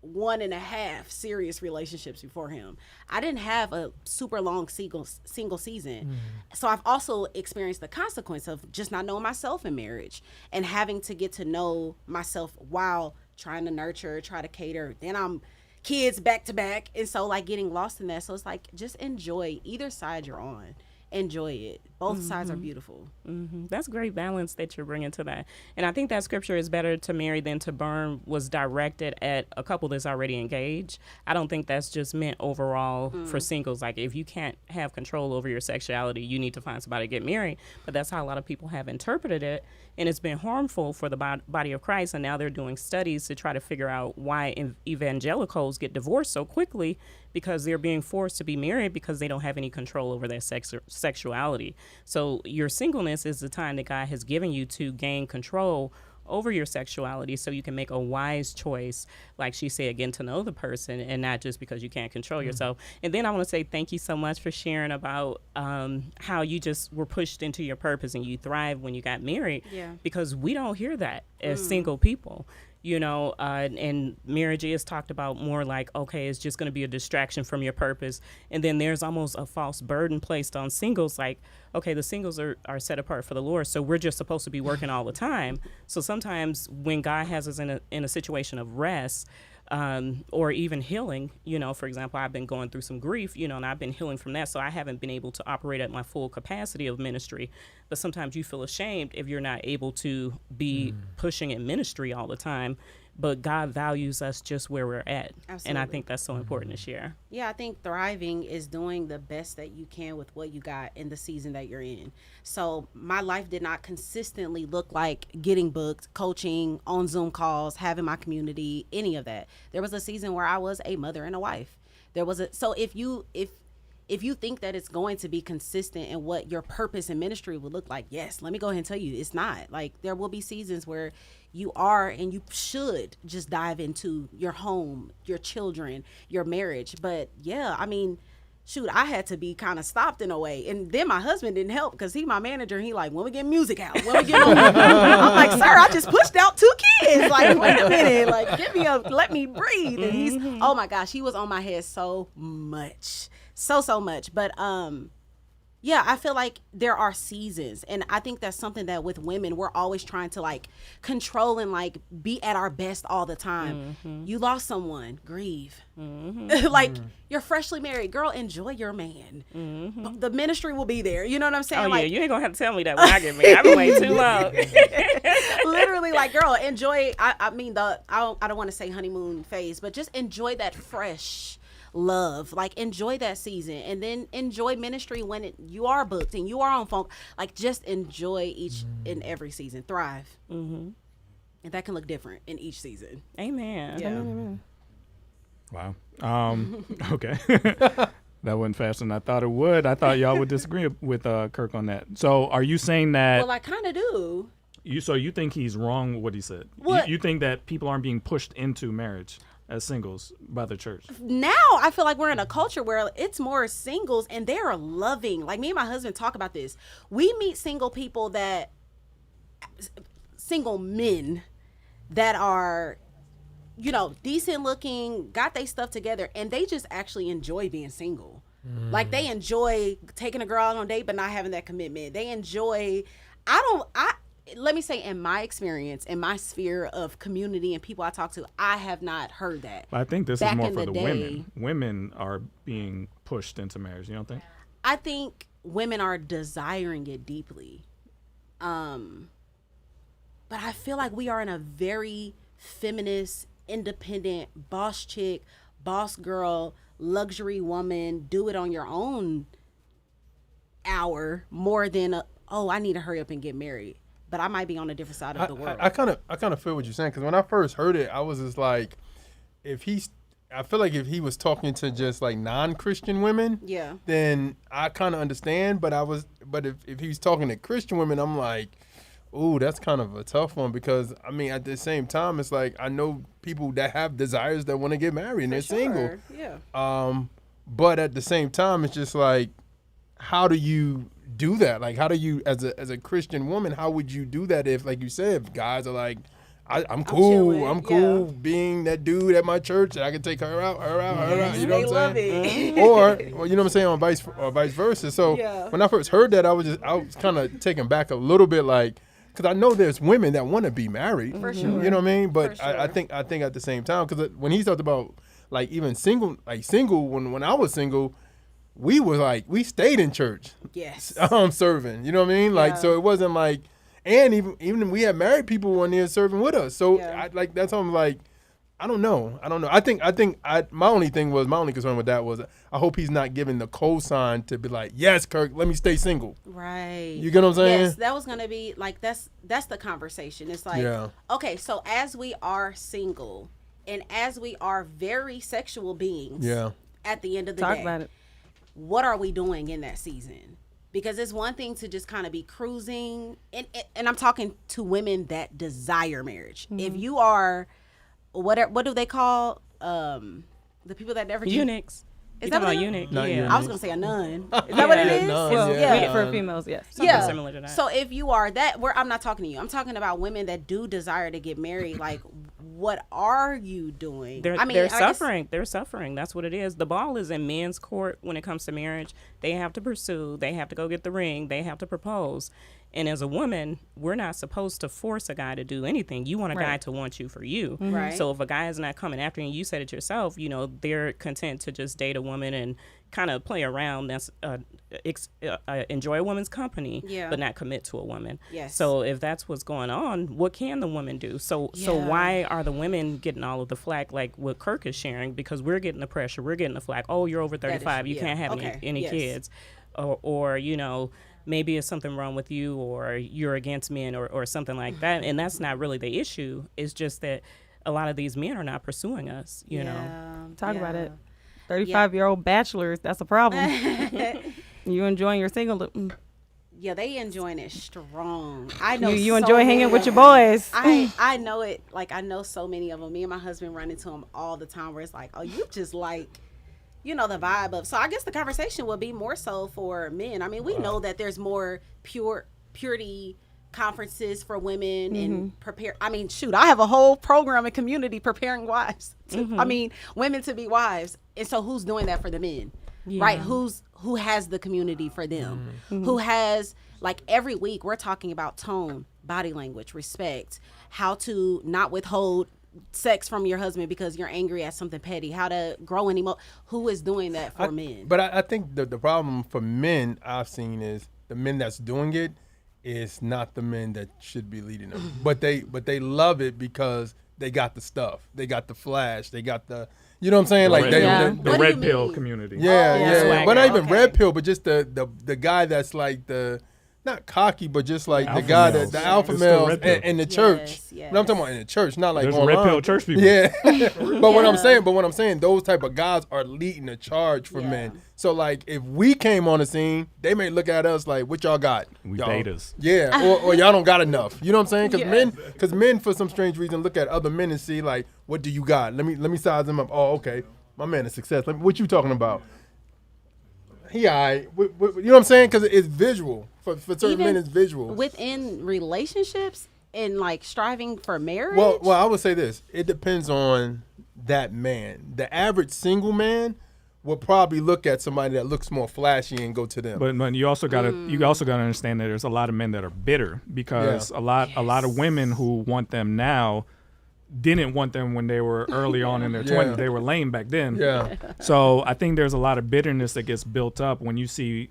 1.5 serious relationships before him. I didn't have a super long single season. So I've also experienced the consequence of just not knowing myself in marriage and having to get to know myself while trying to nurture, try to cater. Then I'm kids back to back. And so like getting lost in that. So it's like, just enjoy either side you're on. Enjoy it. Both sides are beautiful. That's great balance that you're bringing to that. And I think that scripture is better to marry than to burn was directed at a couple that's already engaged. I don't think that's just meant overall for singles. Like, if you can't have control over your sexuality, you need to find somebody to get married. But that's how a lot of people have interpreted it. And it's been harmful for the body of Christ. And now they're doing studies to try to figure out why evangelicals get divorced so quickly, because they're being forced to be married because they don't have any control over their sexuality. So your singleness is the time that God has given you to gain control over your sexuality, so you can make a wise choice, like she said, getting to know the person, and not just because you can't control yourself. And then I want to say thank you so much for sharing about how you just were pushed into your purpose and you thrived when you got married, because we don't hear that as single people. And marriage is talked about more like, okay, it's just going to be a distraction from your purpose. And then there's almost a false burden placed on singles, like, okay, the singles are set apart for the Lord, so we're just supposed to be working all the time. So sometimes when God has us in a situation of rest, or even healing, for example, I've been going through some grief, and I've been healing from that. So I haven't been able to operate at my full capacity of ministry. But sometimes you feel ashamed if you're not able to be pushing in ministry all the time. But God values us just where we're at. Absolutely. And I think that's so important to share. Yeah, I think thriving is doing the best that you can with what you got in the season that you're in. So my life did not consistently look like getting booked, coaching, on Zoom calls, having my community, any of that. There was a season where I was a mother and a wife. So if you think that it's going to be consistent in what your purpose in ministry would look like, yes, let me go ahead and tell you, it's not. Like, there will be seasons where you are, and you should just dive into your home, your children, your marriage. But yeah, I mean, shoot, I had to be kind of stopped in a way. And then my husband didn't help, because he my manager. And he like, when we get music out, when we get on. I'm like, sir, I just pushed out 2 kids. Like, wait a minute, like, let me breathe. And he's, oh my gosh, he was on my head so much. So much. But yeah, I feel like there are seasons, and I think that's something that with women, we're always trying to like control and like be at our best all the time. You lost someone, grieve. Like, you're freshly married, girl, enjoy your man. The ministry will be there. You know what I'm saying? Oh, like, yeah, you ain't gonna have to tell me that when I get married. I've been waiting too long. Literally, like, girl, enjoy. I mean, I don't want to say honeymoon phase, but just enjoy that fresh love. Like, enjoy that season, and then enjoy ministry when you are booked and you are on phone. Like, just enjoy each and every season. Thrive. And that can look different in each season. Amen. Yeah. Wow. Okay. That went faster than I thought it would. I thought y'all would disagree with Kirk on that. So are you saying that? Well, I kind of do. So you think he's wrong with what he said? What? You think that people aren't being pushed into marriage as singles by the church? Now I feel like we're in a culture where it's more singles, and they're loving. Like, me and my husband talk about this. We meet single men that are, decent looking, got their stuff together, and they just actually enjoy being single. Like, they enjoy taking a girl out on a date but not having that commitment. They enjoy, let me say, in my experience, in my sphere of community and people I talk to, I have not heard that. But I think this Back is more in for the the day, women. Women are being pushed into marriage. You don't think? I think women are desiring it deeply. But I feel like we are in a very feminist, independent, boss chick, boss girl, luxury woman, do it on your own hour more than I need to hurry up and get married. But I might be on a different side of the world. I kind of feel what you're saying, because when I first heard it, I was just like, I feel like if he was talking to just like non-Christian women, yeah, then I kind of understand. But if he's talking to Christian women, I'm like, ooh, that's kind of a tough one, because I mean, at the same time, it's like I know people that have desires that want to get married and they're single. Yeah. But at the same time, it's just like, how do you do that? Like, how do you, as a Christian woman, how would you do that if, like you said, if guys are like, I'm cool. I'm cool being that dude at my church that I can take her out. You know what I'm saying? Or you know what I'm saying, or vice versa. So when I first heard that, I was kind of taken back a little bit, like, because I know there's women that want to be married. For sure. You know what I mean? But For sure. I think at the same time, because when he talked about like even single, when I was single, we stayed in church. Yes. Serving. You know what I mean? Like, so it wasn't like. And even we had married people on there serving with us. So that's how I'm like, I don't know. I think my only concern with that was I hope he's not giving the cosign to be like, yes, Kirk, let me stay single. Right. You get what I'm saying? Yes, that was gonna be like that's the conversation. It's like, okay, so as we are single and as we are very sexual beings, at the end of the day, talk about it. What are we doing in that season? Because it's one thing to just kind of be cruising, and I'm talking to women that desire marriage. Mm-hmm. If you are, what do they call the people that never eunuchs? Is that about eunuch? Yeah, I was gonna say a nun. Is that what it is? Well, for females, yes. Something similar to that. So if you are that, I'm not talking to you. I'm talking about women that do desire to get married. Like, what are you doing? They're suffering. They're suffering. That's what it is. The ball is in men's court when it comes to marriage. They have to pursue. They have to go get the ring. They have to propose. And as a woman, we're not supposed to force a guy to do anything. You want a guy to want you for you. Mm-hmm. Right. So if a guy is not coming after you, and you said it yourself, they're content to just date a woman and kind of play around. That's enjoy a woman's company, but not commit to a woman. Yes. So if that's what's going on, what can the woman do? So why are the women getting all of the flack, like what Kirk is sharing? Because we're getting the pressure, we're getting the flack. Oh, you're over 35, you can't have any kids, or maybe it's something wrong with you, or you're against men, or something like that. And that's not really the issue. It's just that a lot of these men are not pursuing us, you know. Talk about it. 35-year-old bachelors, that's a problem. You enjoying your single? Yeah, they enjoying it strong. I know you enjoy hanging with your boys. I know it. Like, I know so many of them. Me and my husband run into them all the time, where it's like, oh, you just like, the vibe of. So I guess the conversation would be more so for men. I mean, we know that there's more purity conferences for women and prepare. I mean, shoot, I have a whole program and community preparing wives. Women to be wives. And so who's doing that for the men? Right? Who has the community for them? Who has, like, every week we're talking about tone, body language, respect, how to not withhold sex from your husband because you're angry at something petty, how to grow an who is doing that for men? But I think the problem for men I've seen is the men that's doing it is not the men that should be leading them. but they love it because they got the stuff. They got the flash. They got the, you know what I'm saying? Like the red pill community. Yeah. But not even red pill, but just the guy that's like not cocky, but just like the guy that the alpha males in the church. Yes. But I'm talking about in the church, not like there's online. red pill church people. Yeah. But what I'm saying, those type of guys are leading the charge for men. So like, if we came on the scene, they may look at us like, "What y'all got? We y'all, betas." Yeah, or y'all don't got enough. You know what I'm saying? Because men for some strange reason look at other men and see like, "What do you got? Let me size them up. Oh, okay, my man is success. What you talking about? He alright. You know what I'm saying? Because it's visual. For certain men, it's visual. Within relationships, and like striving for marriage. Well, I would say this. It depends on that man. The average single man will probably look at somebody that looks more flashy and go to them. But you also gotta understand that there's a lot of men that are bitter because a lot of women who want them now didn't want them when they were early on in their 20s. They were lame back then. Yeah. So I think there's a lot of bitterness that gets built up when you see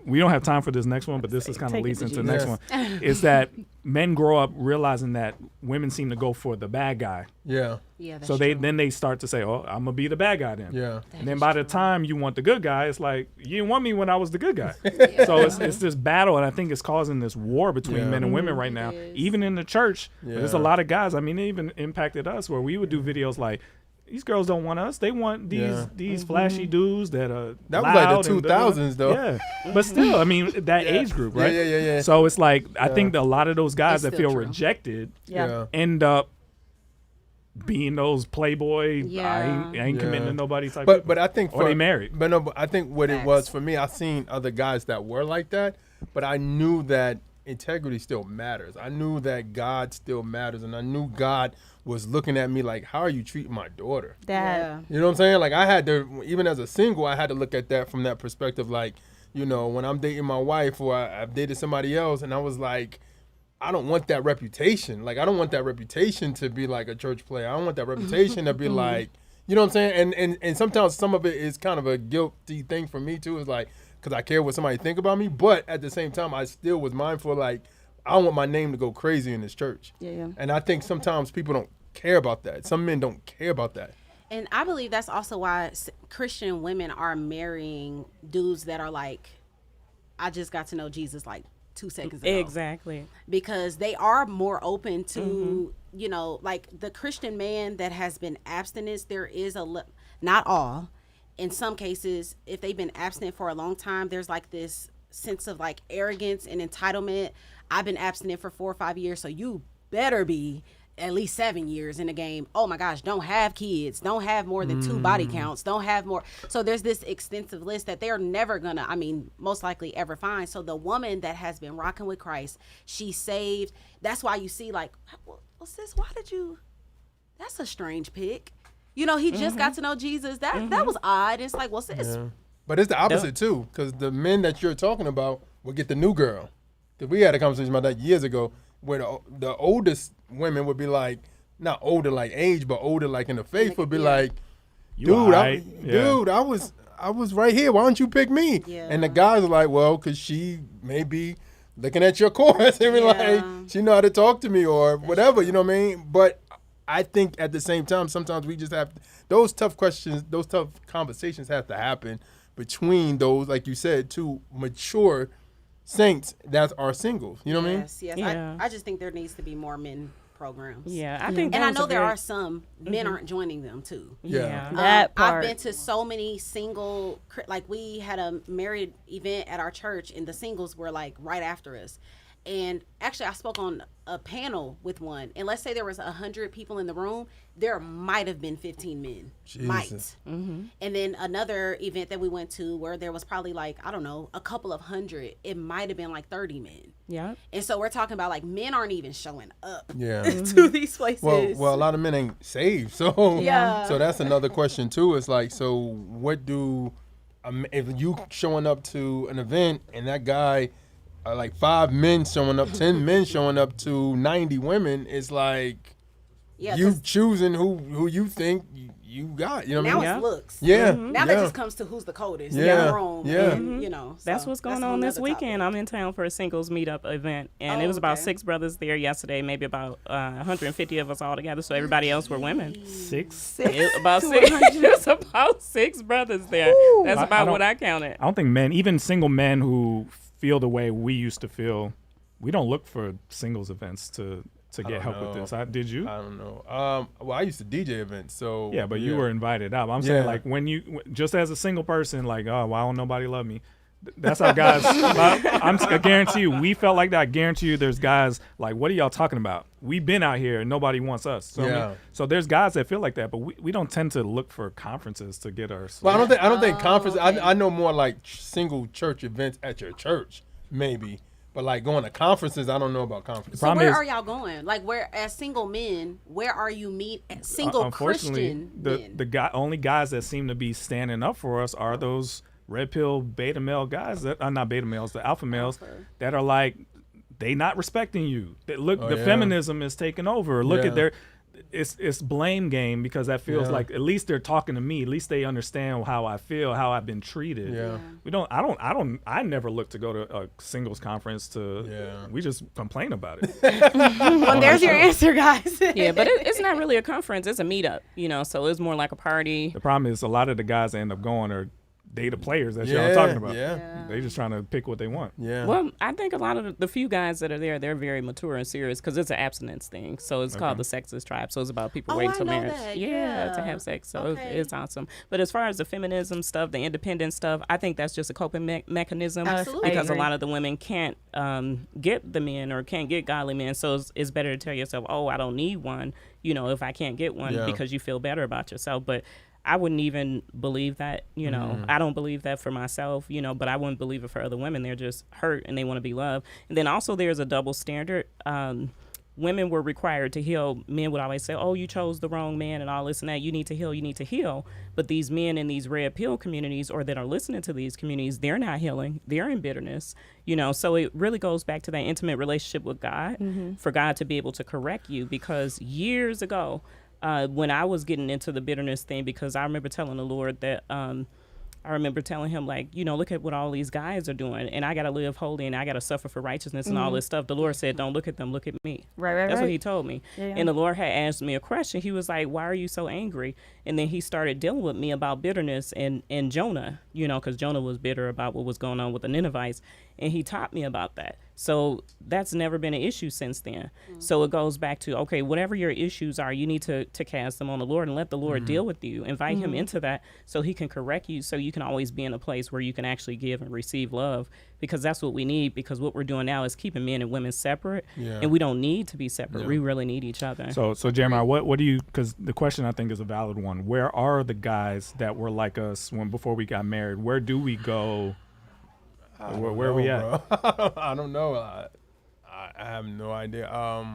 we don't have time for this next one, but this is kind of leads into the next one, is that men grow up realizing that women seem to go for the bad guy. Yeah. Yeah, that's So true. then they start to say, oh, I'm going to be the bad guy then. Yeah. And then by the time you want the good guy, it's like, you didn't want me when I was the good guy. So it's this battle, and I think it's causing this war between men and women right now. Even in the church, there's a lot of guys. I mean, it even impacted us where we would do videos like, these girls don't want us. They want these flashy dudes that are That was like the loud 2000s, though. Yeah, but still, I mean, that age group, right? Yeah. So it's like, I think that a lot of those guys It's that feel still true. rejected Yeah. end up being those playboy, Yeah. I ain't committing to nobody type But people. but I think Or they married. But no, but I think what it was Facts. for me, I seen other guys that were like that, but I knew that integrity still matters. I knew that God still matters, and I knew God was looking at me like, how are you treating my daughter? That You know what I'm saying? Like, I had to, even as a single, I had to look at that from that perspective. Like, you know, when I'm dating my wife or I've dated somebody else, and I was like, I don't want that reputation. Like, I don't want that reputation to be like a church player. I don't want that reputation to be like, you know what I'm saying? And sometimes some of it is kind of a guilty thing for me too. It's like, because I care what somebody think about me. But at the same time, I still was mindful, like, I don't want my name to go crazy in this church. Yeah. And I think sometimes people don't care about that. Some men don't care about that. And I believe that's also why Christian women are marrying dudes that are like, I just got to know Jesus like 2 seconds ago. Exactly. Because they are more open to, you know, like the Christian man that has been abstinence, there is not all. In some cases, if they've been abstinent for a long time, there's like this sense of like arrogance and entitlement. I've been abstinent for 4 or 5 years, so you better be at least 7 years in the game. Oh my gosh, don't have kids, don't have more than 2 body counts, don't have more. So there's this extensive list that they're never gonna, I mean, most likely ever find. So the woman that has been rocking with Christ, she's saved. That's why you see like, well, sis, why did you, that's a strange pick. You know, he just got to know Jesus. That was odd. It's like, well, sis. Yeah. But it's the opposite too, because the men that you're talking about will get the new girl. Because we had a conversation about that years ago, where the oldest women would be like, not older like age, but older like in the faith, would be like, You dude, alright? I was right here. Why don't you pick me? Yeah. And the guys are like, well, because she may be looking at your course and be like, she know how to talk to me or whatever, you know what I mean? But I think at the same time, sometimes we just have those tough questions, those tough conversations have to happen between those, like you said, two mature saints that are singles. You know what I mean? Yes. Yeah. I just think there needs to be more men programs. Yeah, I think And I those know there very- are some men aren't joining them too. Yeah. that part. I've been to so many single, like we had a married event at our church and the singles were like right after us. And actually I spoke on a panel with one, and let's say there was 100 people in the room, there might have been 15 men. Jesus. And then another event that we went to where there was probably like, I don't know, a couple of hundred, it might have been like 30 men. Yeah. And so we're talking about like men aren't even showing up Yeah. to these places. Well, a lot of men ain't saved, so Yeah. So that's another question too. It's like, so what do, if you showing up to an event and that guy, like 5 men showing up, 10 men showing up to 90 women, it's like Yeah, you 'cause choosing who you think you got. You know what I now mean? it's looks. Yeah. Now that just comes to who's the coldest in Yeah. the room. Yeah. And, you know, That's so what's going a whole on this nother weekend. topic. I'm in town for a singles meetup event, and it Oh, was about okay. 6 brothers there yesterday, maybe about 150 of us all together, so everybody else were women. 6? About 6. It's about 6 brothers there. That's I about don't- what I counted. I don't think men, even single men who feel the way we used to feel, we don't look for singles events to get don't help with know. this. Did you? I don't know. Well, I used to DJ events, so Yeah, but you were invited out. I'm saying, like, when you, just as a single person, like, oh, why don't nobody love me? That's how guys, I guarantee you, we felt like that. I guarantee you there's guys like, what are y'all talking about? We've been out here and nobody wants us. So, I mean, Yeah. so there's guys that feel like that, but we don't tend to look for conferences to get our. Well, I don't think conference. okay. I know more like single church events at your church, maybe. But like going to conferences, I don't know about conferences. So where are y'all going? Like where, as single men, where are you single Christian men? The only guys that seem to be standing up for us are those red pill beta male guys that are not beta males, the alpha males that are like, they not respecting you. The feminism is taking over. Look at their, it's blame game, because that feels like at least they're talking to me. At least they understand how I feel, how I've been treated. I never look to go to a singles conference we just complain about it. Well, there's your answer, guys. Yeah, but it's not really a conference. It's a meetup, so it's more like a party. The problem is a lot of the guys that end up going are data players that y'all talking about. They just trying to pick what they want. Well, I think a lot of the few guys that are there, they're very mature and serious, because it's an abstinence thing. So it's called the Sexist Tribe. So it's about people waiting till marriage. To have sex. So it's awesome. But as far as the feminism stuff, the independent stuff, I think that's just a coping mechanism. Absolutely. Because a lot of the women can't get the men or can't get godly men. So it's better to tell yourself, oh, I don't need one, if I can't get one, because you feel better about yourself. But I wouldn't even believe that, I don't believe that for myself, but I wouldn't believe it for other women. They're just hurt and they want to be loved. And then also there's a double standard. Women were required to heal. Men would always say, oh, you chose the wrong man and all this and that. You need to heal. But these men in these red pill communities, or that are listening to these communities, they're not healing. They're in bitterness, So it really goes back to that intimate relationship with God, for God to be able to correct you. Because years ago, when I was getting into the bitterness thing, because I remember telling the Lord that, I remember telling him, like, look at what all these guys are doing, and I got to live holy, and I got to suffer for righteousness and all this stuff. The Lord said, don't look at them, look at me. That's what he told me. And the Lord had asked me a question. He was like, why are you so angry? And then he started dealing with me about bitterness and Jonah, because Jonah was bitter about what was going on with the Ninevites, and he taught me about that. So that's never been an issue since then. So it goes back to, okay, whatever your issues are, you need to cast them on the Lord and let the Lord deal with you. Invite him into that so he can correct you, so you can always be in a place where you can actually give and receive love, because that's what we need. Because what we're doing now is keeping men and women separate, and we don't need to be separate. We really need each other. So Jeremiah, what do you, because the question I think is a valid one. Where are the guys that were like us before we got married? Where do we go? Where are we at? I don't know. I have no idea. I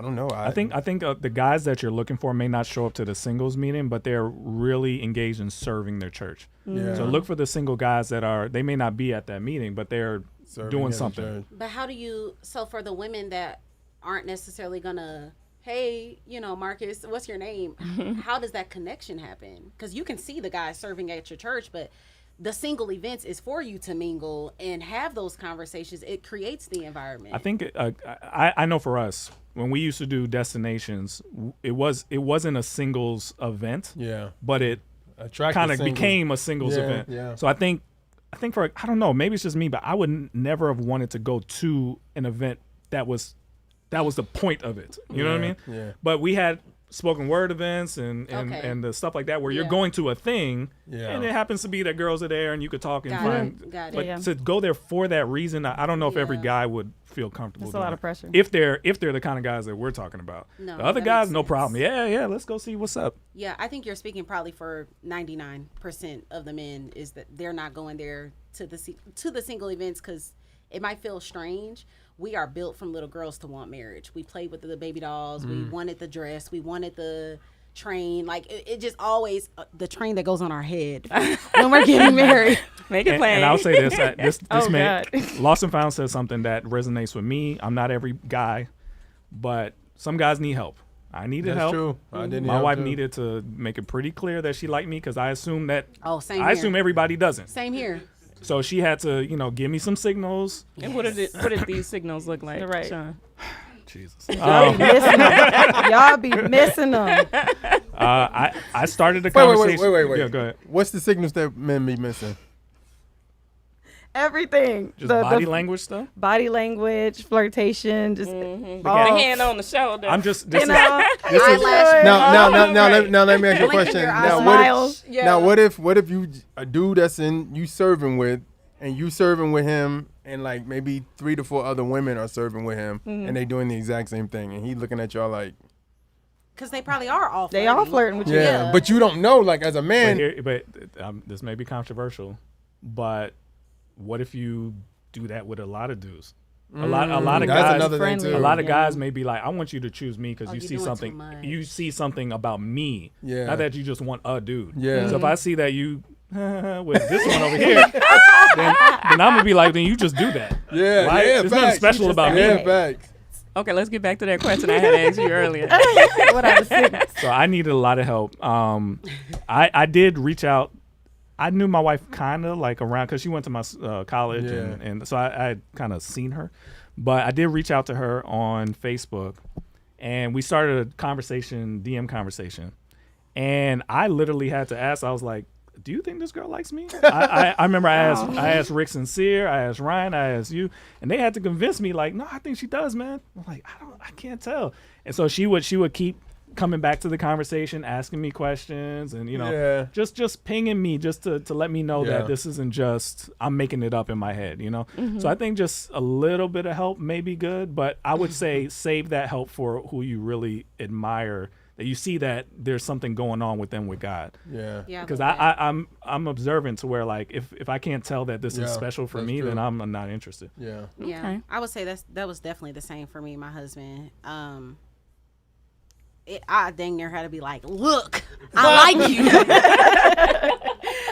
don't know. I think the guys that you're looking for may not show up to the singles meeting, but they're really engaged in serving their church. So look for the single guys they may not be at that meeting, but they're doing something. But how do you, so for the women that aren't necessarily gonna, hey, Marcus, what's your name? How does that connection happen? Because you can see the guys serving at your church, but the single events is for you to mingle and have those conversations. It creates the environment. I think I know for us, when we used to do destinations, it wasn't a singles event. But it kind of became a singles event. So I think for, I don't know, maybe it's just me, but I would never have wanted to go to an event that was the point of it. You know what I mean? But we had spoken word events and the stuff like that, where you're going to a thing and it happens to be that girls are there and you could talk and find. But to go there for that reason, I don't know if every guy would feel comfortable. It's a lot of pressure. If they're the kind of guys that we're talking about. No, the other guys, no problem. Yeah, let's go see what's up. Yeah, I think you're speaking probably for 99% of the men, is that they're not going there to the single events because it might feel strange. We are built from little girls to want marriage. We played with the baby dolls. We wanted the dress. We wanted the train. Like, it just always, the train that goes on our head when we're getting married. Make it plain. And I'll say this, Lost and Found says something that resonates with me. I'm not every guy, but some guys need help. I needed help. That's true. My wife needed to make it pretty clear that she liked me, because I assume that. Oh, same I here. assume everybody doesn't. Same here. So she had to, give me some signals. And what did these signals look like? Right. Sean? Jesus. Y'all be missing them. I started the conversation. Wait. Yeah, go ahead. What's the signals that men be missing? Everything. Just body language stuff? Body language, flirtation, just The hand on the shoulder. I'm just, now let me ask you a question. Now what if you a dude that's you serving with, and you serving with him, and like maybe 3 to 4 other women are serving with him, and they doing the exact same thing, and he looking at y'all like, because they probably are all flirting. They all flirting with you. Yeah, but you don't know, like, as a man. But this may be controversial, but what if you do that with a lot of dudes. A lot of That's guys. another thing too. A lot of guys may be like, I want you to choose me because you you're see doing something. too much. You see something about me. Yeah. Not that you just want a dude. Yeah. So if I see that you with this one over here, then I'm gonna be like, then you just do that. Yeah, Right? yeah, There's nothing facts. special about me. Yeah, facts. Okay, let's get back to that question I had asked you earlier. What I was saying. So I needed a lot of help. I did reach out. I knew my wife kind of like around because she went to my college, Yeah. and so I had kind of seen her. But I did reach out to her on Facebook, and we started a conversation, DM conversation. And I literally had to ask, I was like, do you think this girl likes me? I remember I asked Rick Sincere, I asked Ryan, I asked you, and they had to convince me like, no, I think she does, man. I'm like, I can't tell. And so she would keep coming back to the conversation, asking me questions, and Yeah. just pinging me just to let me know Yeah. that this isn't just I'm making it up in my head, So I think just a little bit of help may be good, but I would say save that help for who you really admire, that you see that there's something going on with them with God. Yeah. Yeah, Because but I'm observant to where like if I can't tell that this is Yeah, special for that's me, true. then I'm not interested. Yeah. yeah, Okay. I would say that was definitely the same for me, and my husband. I dang near had to be like, look, I like you.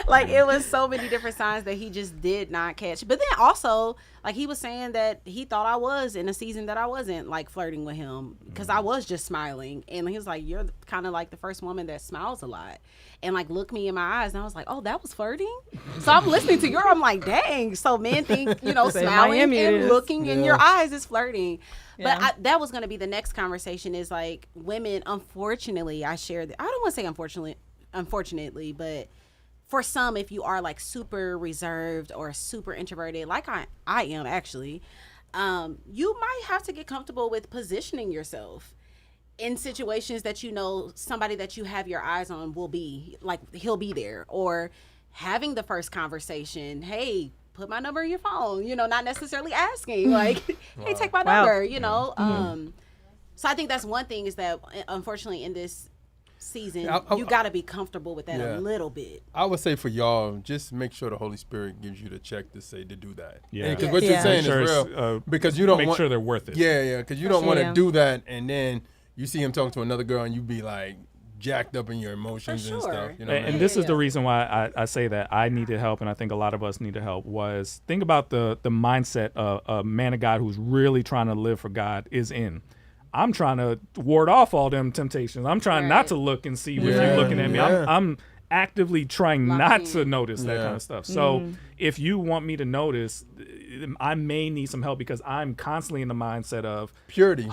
Like, it was so many different signs that he just did not catch. But then also, like, he was saying that he thought I was in a season that I wasn't like flirting with him because I was just smiling. And he was like, you're kind of like the first woman that smiles a lot. And like, look me in my eyes. And I was like, oh, that was flirting? So I'm listening to you. I'm like, dang. So men think, Say smiling Miami it and is. looking in your eyes is flirting. Yeah. But that was going to be the next conversation is like women, unfortunately, I don't want to say unfortunately, but for some, if you are like super reserved or super introverted, like I am actually, you might have to get comfortable with positioning yourself in situations that somebody that you have your eyes on will be like, he'll be there, or having the first conversation, hey, put my number in your phone, not necessarily asking like, hey, take my number, So I think that's one thing is that unfortunately in this season, you got to be comfortable with that a little bit. I would say for y'all, just make sure the Holy Spirit gives you the check to do that. Yeah. Because what you're saying Make is sure real. Because you don't make want, sure they're worth it. Yeah, because you don't want to Yeah. do that, and then you see him talking to another girl, and you be like jacked up in your emotions For and sure. stuff. You know what I And mean? this is the reason why I say that I needed help, and I think a lot of us needed help, was think about the mindset a man of God who's really trying to live for God is in. I'm trying to ward off all them temptations. I'm trying not to look and see if you're looking at me. Yeah. I'm actively trying Locked not in. to notice that Yeah. kind of stuff. So if you want me to notice, I may need some help because I'm constantly in the mindset of Purity.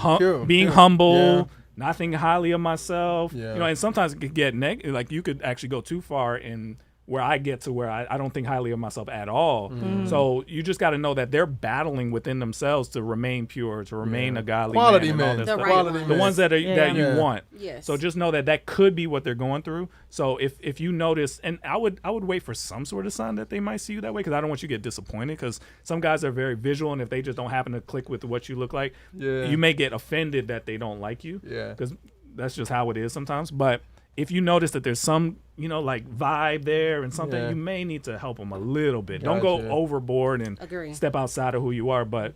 being pure. humble, Yeah. not thinking highly of myself. Yeah. And sometimes it could get negative. Like you could actually go too far in where I get to where I don't think highly of myself at all. So you just got to know that they're battling within themselves to remain pure, to remain a godly Quality man. And all men. that The stuff. right Quality ones. The ones that are that you Yeah. want. Yes. So just know that could be what they're going through. So if you notice, and I would wait for some sort of sign that they might see you that way, because I don't want you to get disappointed, because some guys are very visual, and if they just don't happen to click with what you look like, Yeah. you may get offended that they don't like you. Yeah. Because that's just how it is sometimes. But if you notice that there's some, like vibe there and something, Yeah. you may need to help them a little bit. Don't go Gotcha. overboard and Agree. step outside of who you are, but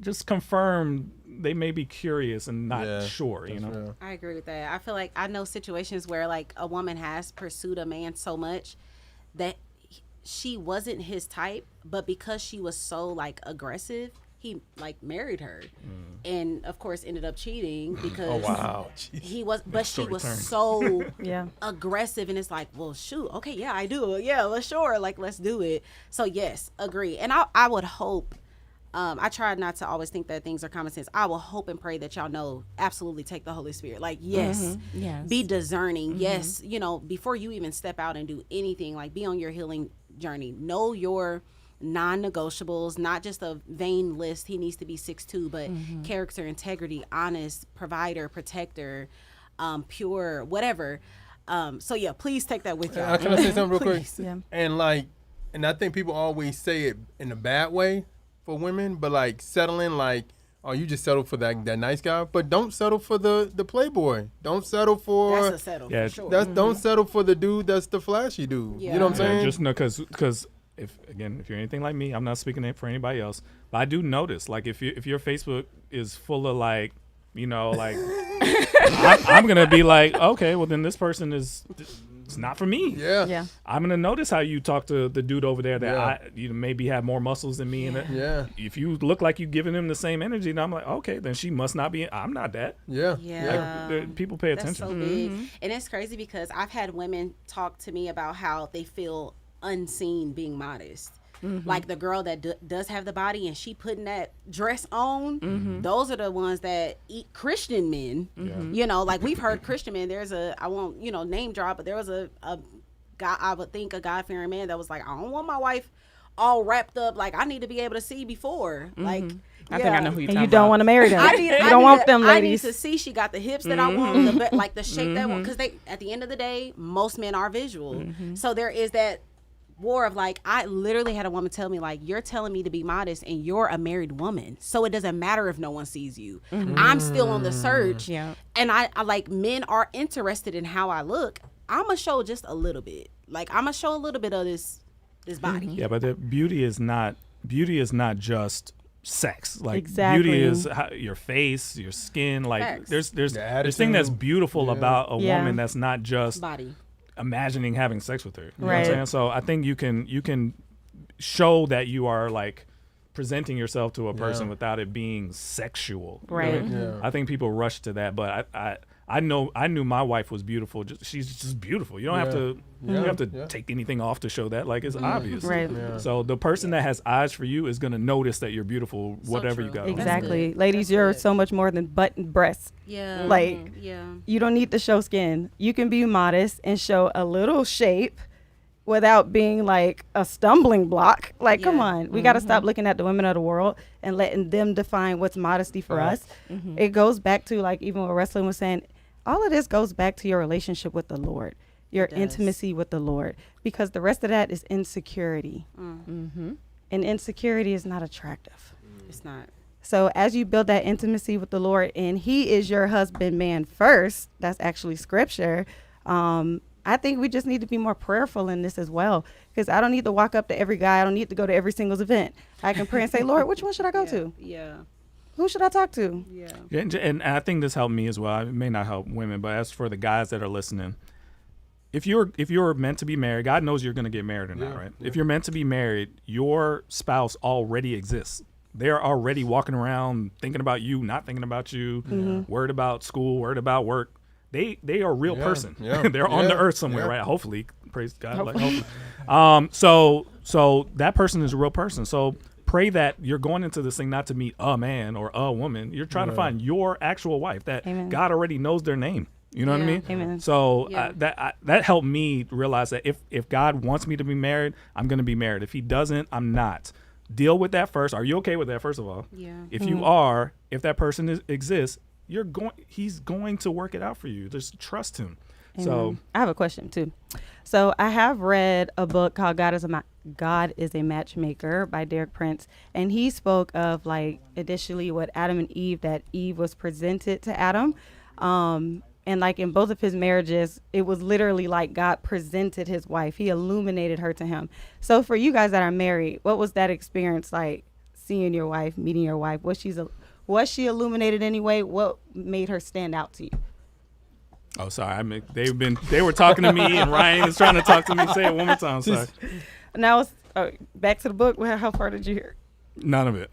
just confirm they may be curious and not Yeah, sure, that's real. I agree with that. I feel like I know situations where like a woman has pursued a man so much that she wasn't his type, but because she was so like aggressive, he like married her, and of course ended up cheating because Oh, wow. he was, but she Story was turn. so Yeah. aggressive, and it's like, well, shoot, okay, yeah, I do it, yeah, let's sure, like let's do it. So yes, agree, and I would hope. I try not to always think that things are common sense. I will hope and pray that y'all know, absolutely take the Holy Spirit. Like, yes, Yes. be discerning. Yes, before you even step out and do anything, like be on your healing journey. Know your non-negotiables, not just a vain list. He needs to be 6'2", but character, integrity, honest, provider, protector, pure, whatever. So yeah, please take that with y'all. Can I say something real quick? Please. Yeah. And I think people always say it in a bad way for women, but like settling, like, oh, you just settle for that nice guy, but don't settle for the playboy. Don't settle for That's a settle Yeah, for sure. don't settle for the dude that's the flashy dude. Yeah. You know what I'm Yeah, saying? just know because if you're anything like me, I'm not speaking for anybody else, but I do notice, like, if your Facebook is full of, like, you know, like, I'm gonna be like, okay, well then this person it's not for me. Yeah. I'm gonna notice how you talk to the dude over there that you maybe have more muscles than me, and if you look like you giving him the same energy, then I'm like, okay, then she must not be. I'm not that. Like, people pay attention. That's so big. And it's crazy because I've had women talk to me about how they feel unseen being modest. Like the girl that does have the body and she putting that dress on, those are the ones that eat Christian men. You know, like we've heard Christian men. There's I won't, name drop, but there was a guy, I would think a God-fearing man that was like, I don't want my wife all wrapped up. Like, I need to be able to see before. Like, I think I know who you're talking about. You don't want to marry them. You don't want them ladies. I need to see she got the hips that I want, like the shape that I want. Because at the end of the day, most men are visual. So there is that war of like, I literally had a woman tell me, like, you're telling me to be modest and you're a married woman, so it doesn't matter if no one sees you. I'm still on the search. And I like, men are interested in how I look. I'm gonna show just a little bit. Like, I'm gonna show a little bit of this body. Yeah, but the beauty is not just sex. Like, exactly. Beauty is your face, your skin. Like, Facts. there's thing that's beautiful about a woman that's not just body. Imagining having sex with her. You know what Right. I'm saying? So I think you can show that you are, like, presenting yourself to a person without it being sexual. Right. You know? I think people rush to that, but I knew my wife was beautiful. She's just beautiful. You don't have to take anything off to show that. Like, it's obvious. Right. So the person that has eyes for you is gonna notice that you're beautiful, whatever you got on. Exactly. Ladies, you're so much more than butt and breasts. Yeah. Like, you don't need to show skin. You can be modest and show a little shape without being like a stumbling block. Like, come on. We got to stop looking at the women of the world and letting them define what's modesty for us. It goes back to, like, even what Wrestling was saying, all of this goes back to your relationship with the Lord, your intimacy with the Lord, because the rest of that is insecurity. And insecurity is not attractive. It's not. So as you build that intimacy with the Lord and he is your husband man first, that's actually scripture. I think we just need to be more prayerful in this as well, because I don't need to walk up to every guy. I don't need to go to every singles event. I can pray and say, Lord, which one should I go to? Who should I talk to? And I think this helped me as well. It may not help women, but as for the guys that are listening, if you're meant to be married, God knows you're going to get married or not, right? If you're meant to be married, your spouse already exists. They're already walking around thinking about you, not thinking about you, worried about school, worried about work. They are a real person. They're on the earth somewhere, right? Hopefully, praise God. Hopefully. So that person is a real person. So pray that you're going into this thing not to meet a man or a woman. You're trying to find your actual wife that God already knows their name. You know what I mean? Amen. So that helped me realize that if God wants me to be married, I'm going to be married. If he doesn't, I'm not. Deal with that first. Are you okay with that, first of all? If you are, if that person exists, he's going to work it out for you. Just trust him. Amen. So I have a question too. So I have read a book called God is a Matchmaker by Derek Prince, and he spoke of, like, initially what Adam and Eve, that Eve was presented to Adam, and like in both of his marriages, it was literally like God presented his wife. He illuminated her to him. So for you guys that are married, what was that experience like, seeing your wife, meeting your wife? Was she illuminated anyway? What made her stand out to you? Oh, sorry. I mean, they were talking to me, and Ryan is trying to talk to me. Say it one more time. Sorry. Now, back to the book. How far did you hear? None of it.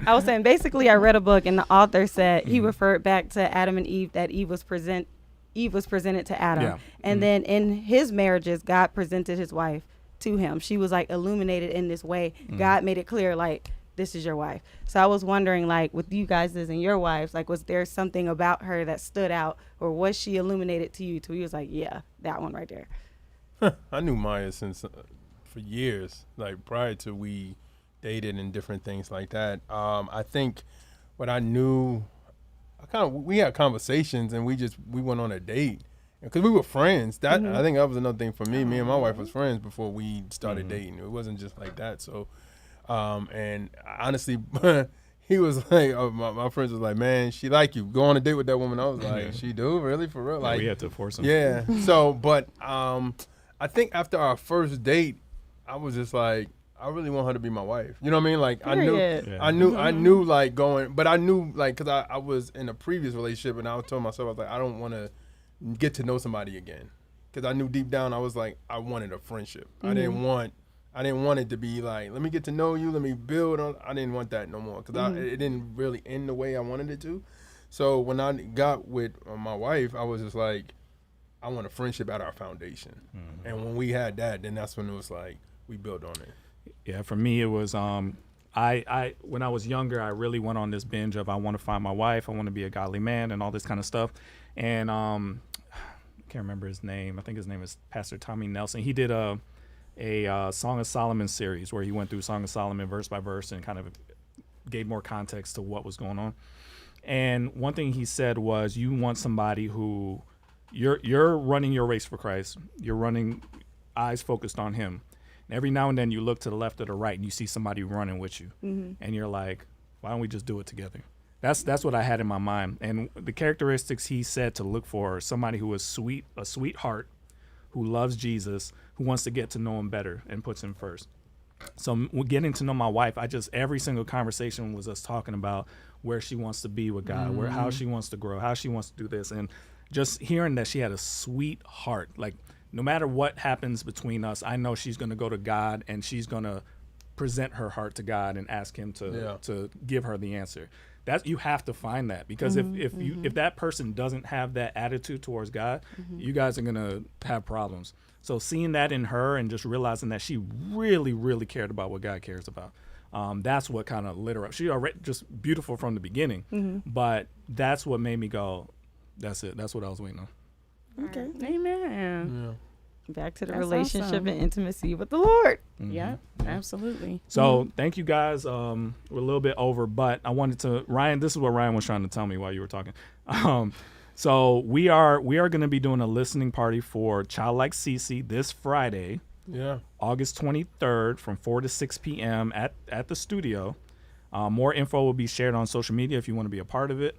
I was saying, basically, I read a book, and the author said he referred back to Adam and Eve, that Eve was presented to Adam. And then in his marriages, God presented his wife to him. She was, like, illuminated in this way. God made it clear, like, this is your wife. So I was wondering, like, with you guys and your wives, like, was there something about her that stood out, or was she illuminated to you he was like, yeah, that one right there? I knew Maya since for years, like prior to we dated and different things like that. I think what I knew, we had conversations and we went on a date because we were friends. I think that was another thing for me. Me and my wife was friends before we started dating. It wasn't just like that. So, and honestly, he was like, my friends was like, man, she like you. Go on a date with that woman. I was like, she do? Really? For real? Like, we had to force him. Yeah. So, but I think after our first date, I was just like, I really want her to be my wife. You know what I mean? Like Period. I knew like going, but I knew like, cause I was in a previous relationship and I was telling myself, I was like, I don't want to get to know somebody again. Cause I knew deep down, I was like, I wanted a friendship. I didn't want it to be like, let me get to know you, let me build on. I didn't want that no more. Cause it didn't really end the way I wanted it to. So when I got with my wife, I was just like, I want a friendship at our foundation. And when we had that, then that's when it was like, we built on it. Yeah, for me it was I when I was younger, I really went on this binge of I want to find my wife, I want to be a godly man, and all this kind of stuff. And I can't remember his name. I think his name is Pastor Tommy Nelson. He did a Song of Solomon series where he went through Song of Solomon verse by verse and kind of gave more context to what was going on. And one thing he said was, you want somebody who you're running your race for Christ. You're running eyes focused on him. And every now and then you look to the left or the right and you see somebody running with you. And you're like, why don't we just do it together? That's what I had in my mind. And the characteristics he said to look for are somebody who is sweet, a sweetheart, who loves Jesus, who wants to get to know him better and puts him first. So getting to know my wife, every single conversation was us talking about where she wants to be with God, how she wants to grow, how she wants to do this. And just hearing that she had a sweet heart, like no matter what happens between us, I know she's going to go to God and she's going to present her heart to God and ask him to give her the answer. You have to find that, because if that person doesn't have that attitude towards God, you guys are going to have problems. So seeing that in her and just realizing that she really, really cared about what God cares about, that's what kind of lit her up. She already just beautiful from the beginning, but that's what made me go, that's it. That's what I was waiting on. Okay. Amen. Yeah. Back to the That's relationship awesome. and intimacy with the Lord. Yeah, absolutely. So thank you guys. We're a little bit over, but I wanted to, Ryan, this is what Ryan was trying to tell me while you were talking. So we are going to be doing a listening party for Childlike Cece this Friday, August 23rd from 4 to 6 p.m. at the studio. More info will be shared on social media if you want to be a part of it.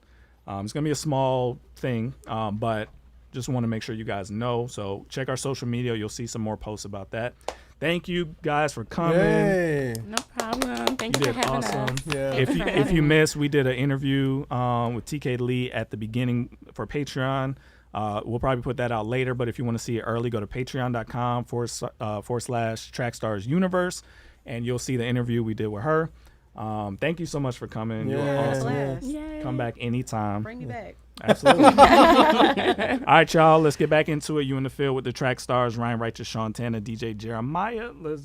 It's going to be a small thing, but just want to make sure you guys know. So check our social media. You'll see some more posts about that. Thank you guys for coming. Yay. No problem. Thank you for having us. Yeah. If you missed, we did an interview with TK Lee at the beginning for Patreon. We'll probably put that out later, but if you want to see it early, go to patreon.com/Trackstarz Universe, and you'll see the interview we did with her. Thank you so much for coming. You're awesome. Yay. Come back anytime. Bring me back. Absolutely. All right, y'all. Let's get back into it. You in the field with the Trackstarz, Ryan Righteous, Sean Tanner, DJ Jeremiah. Let's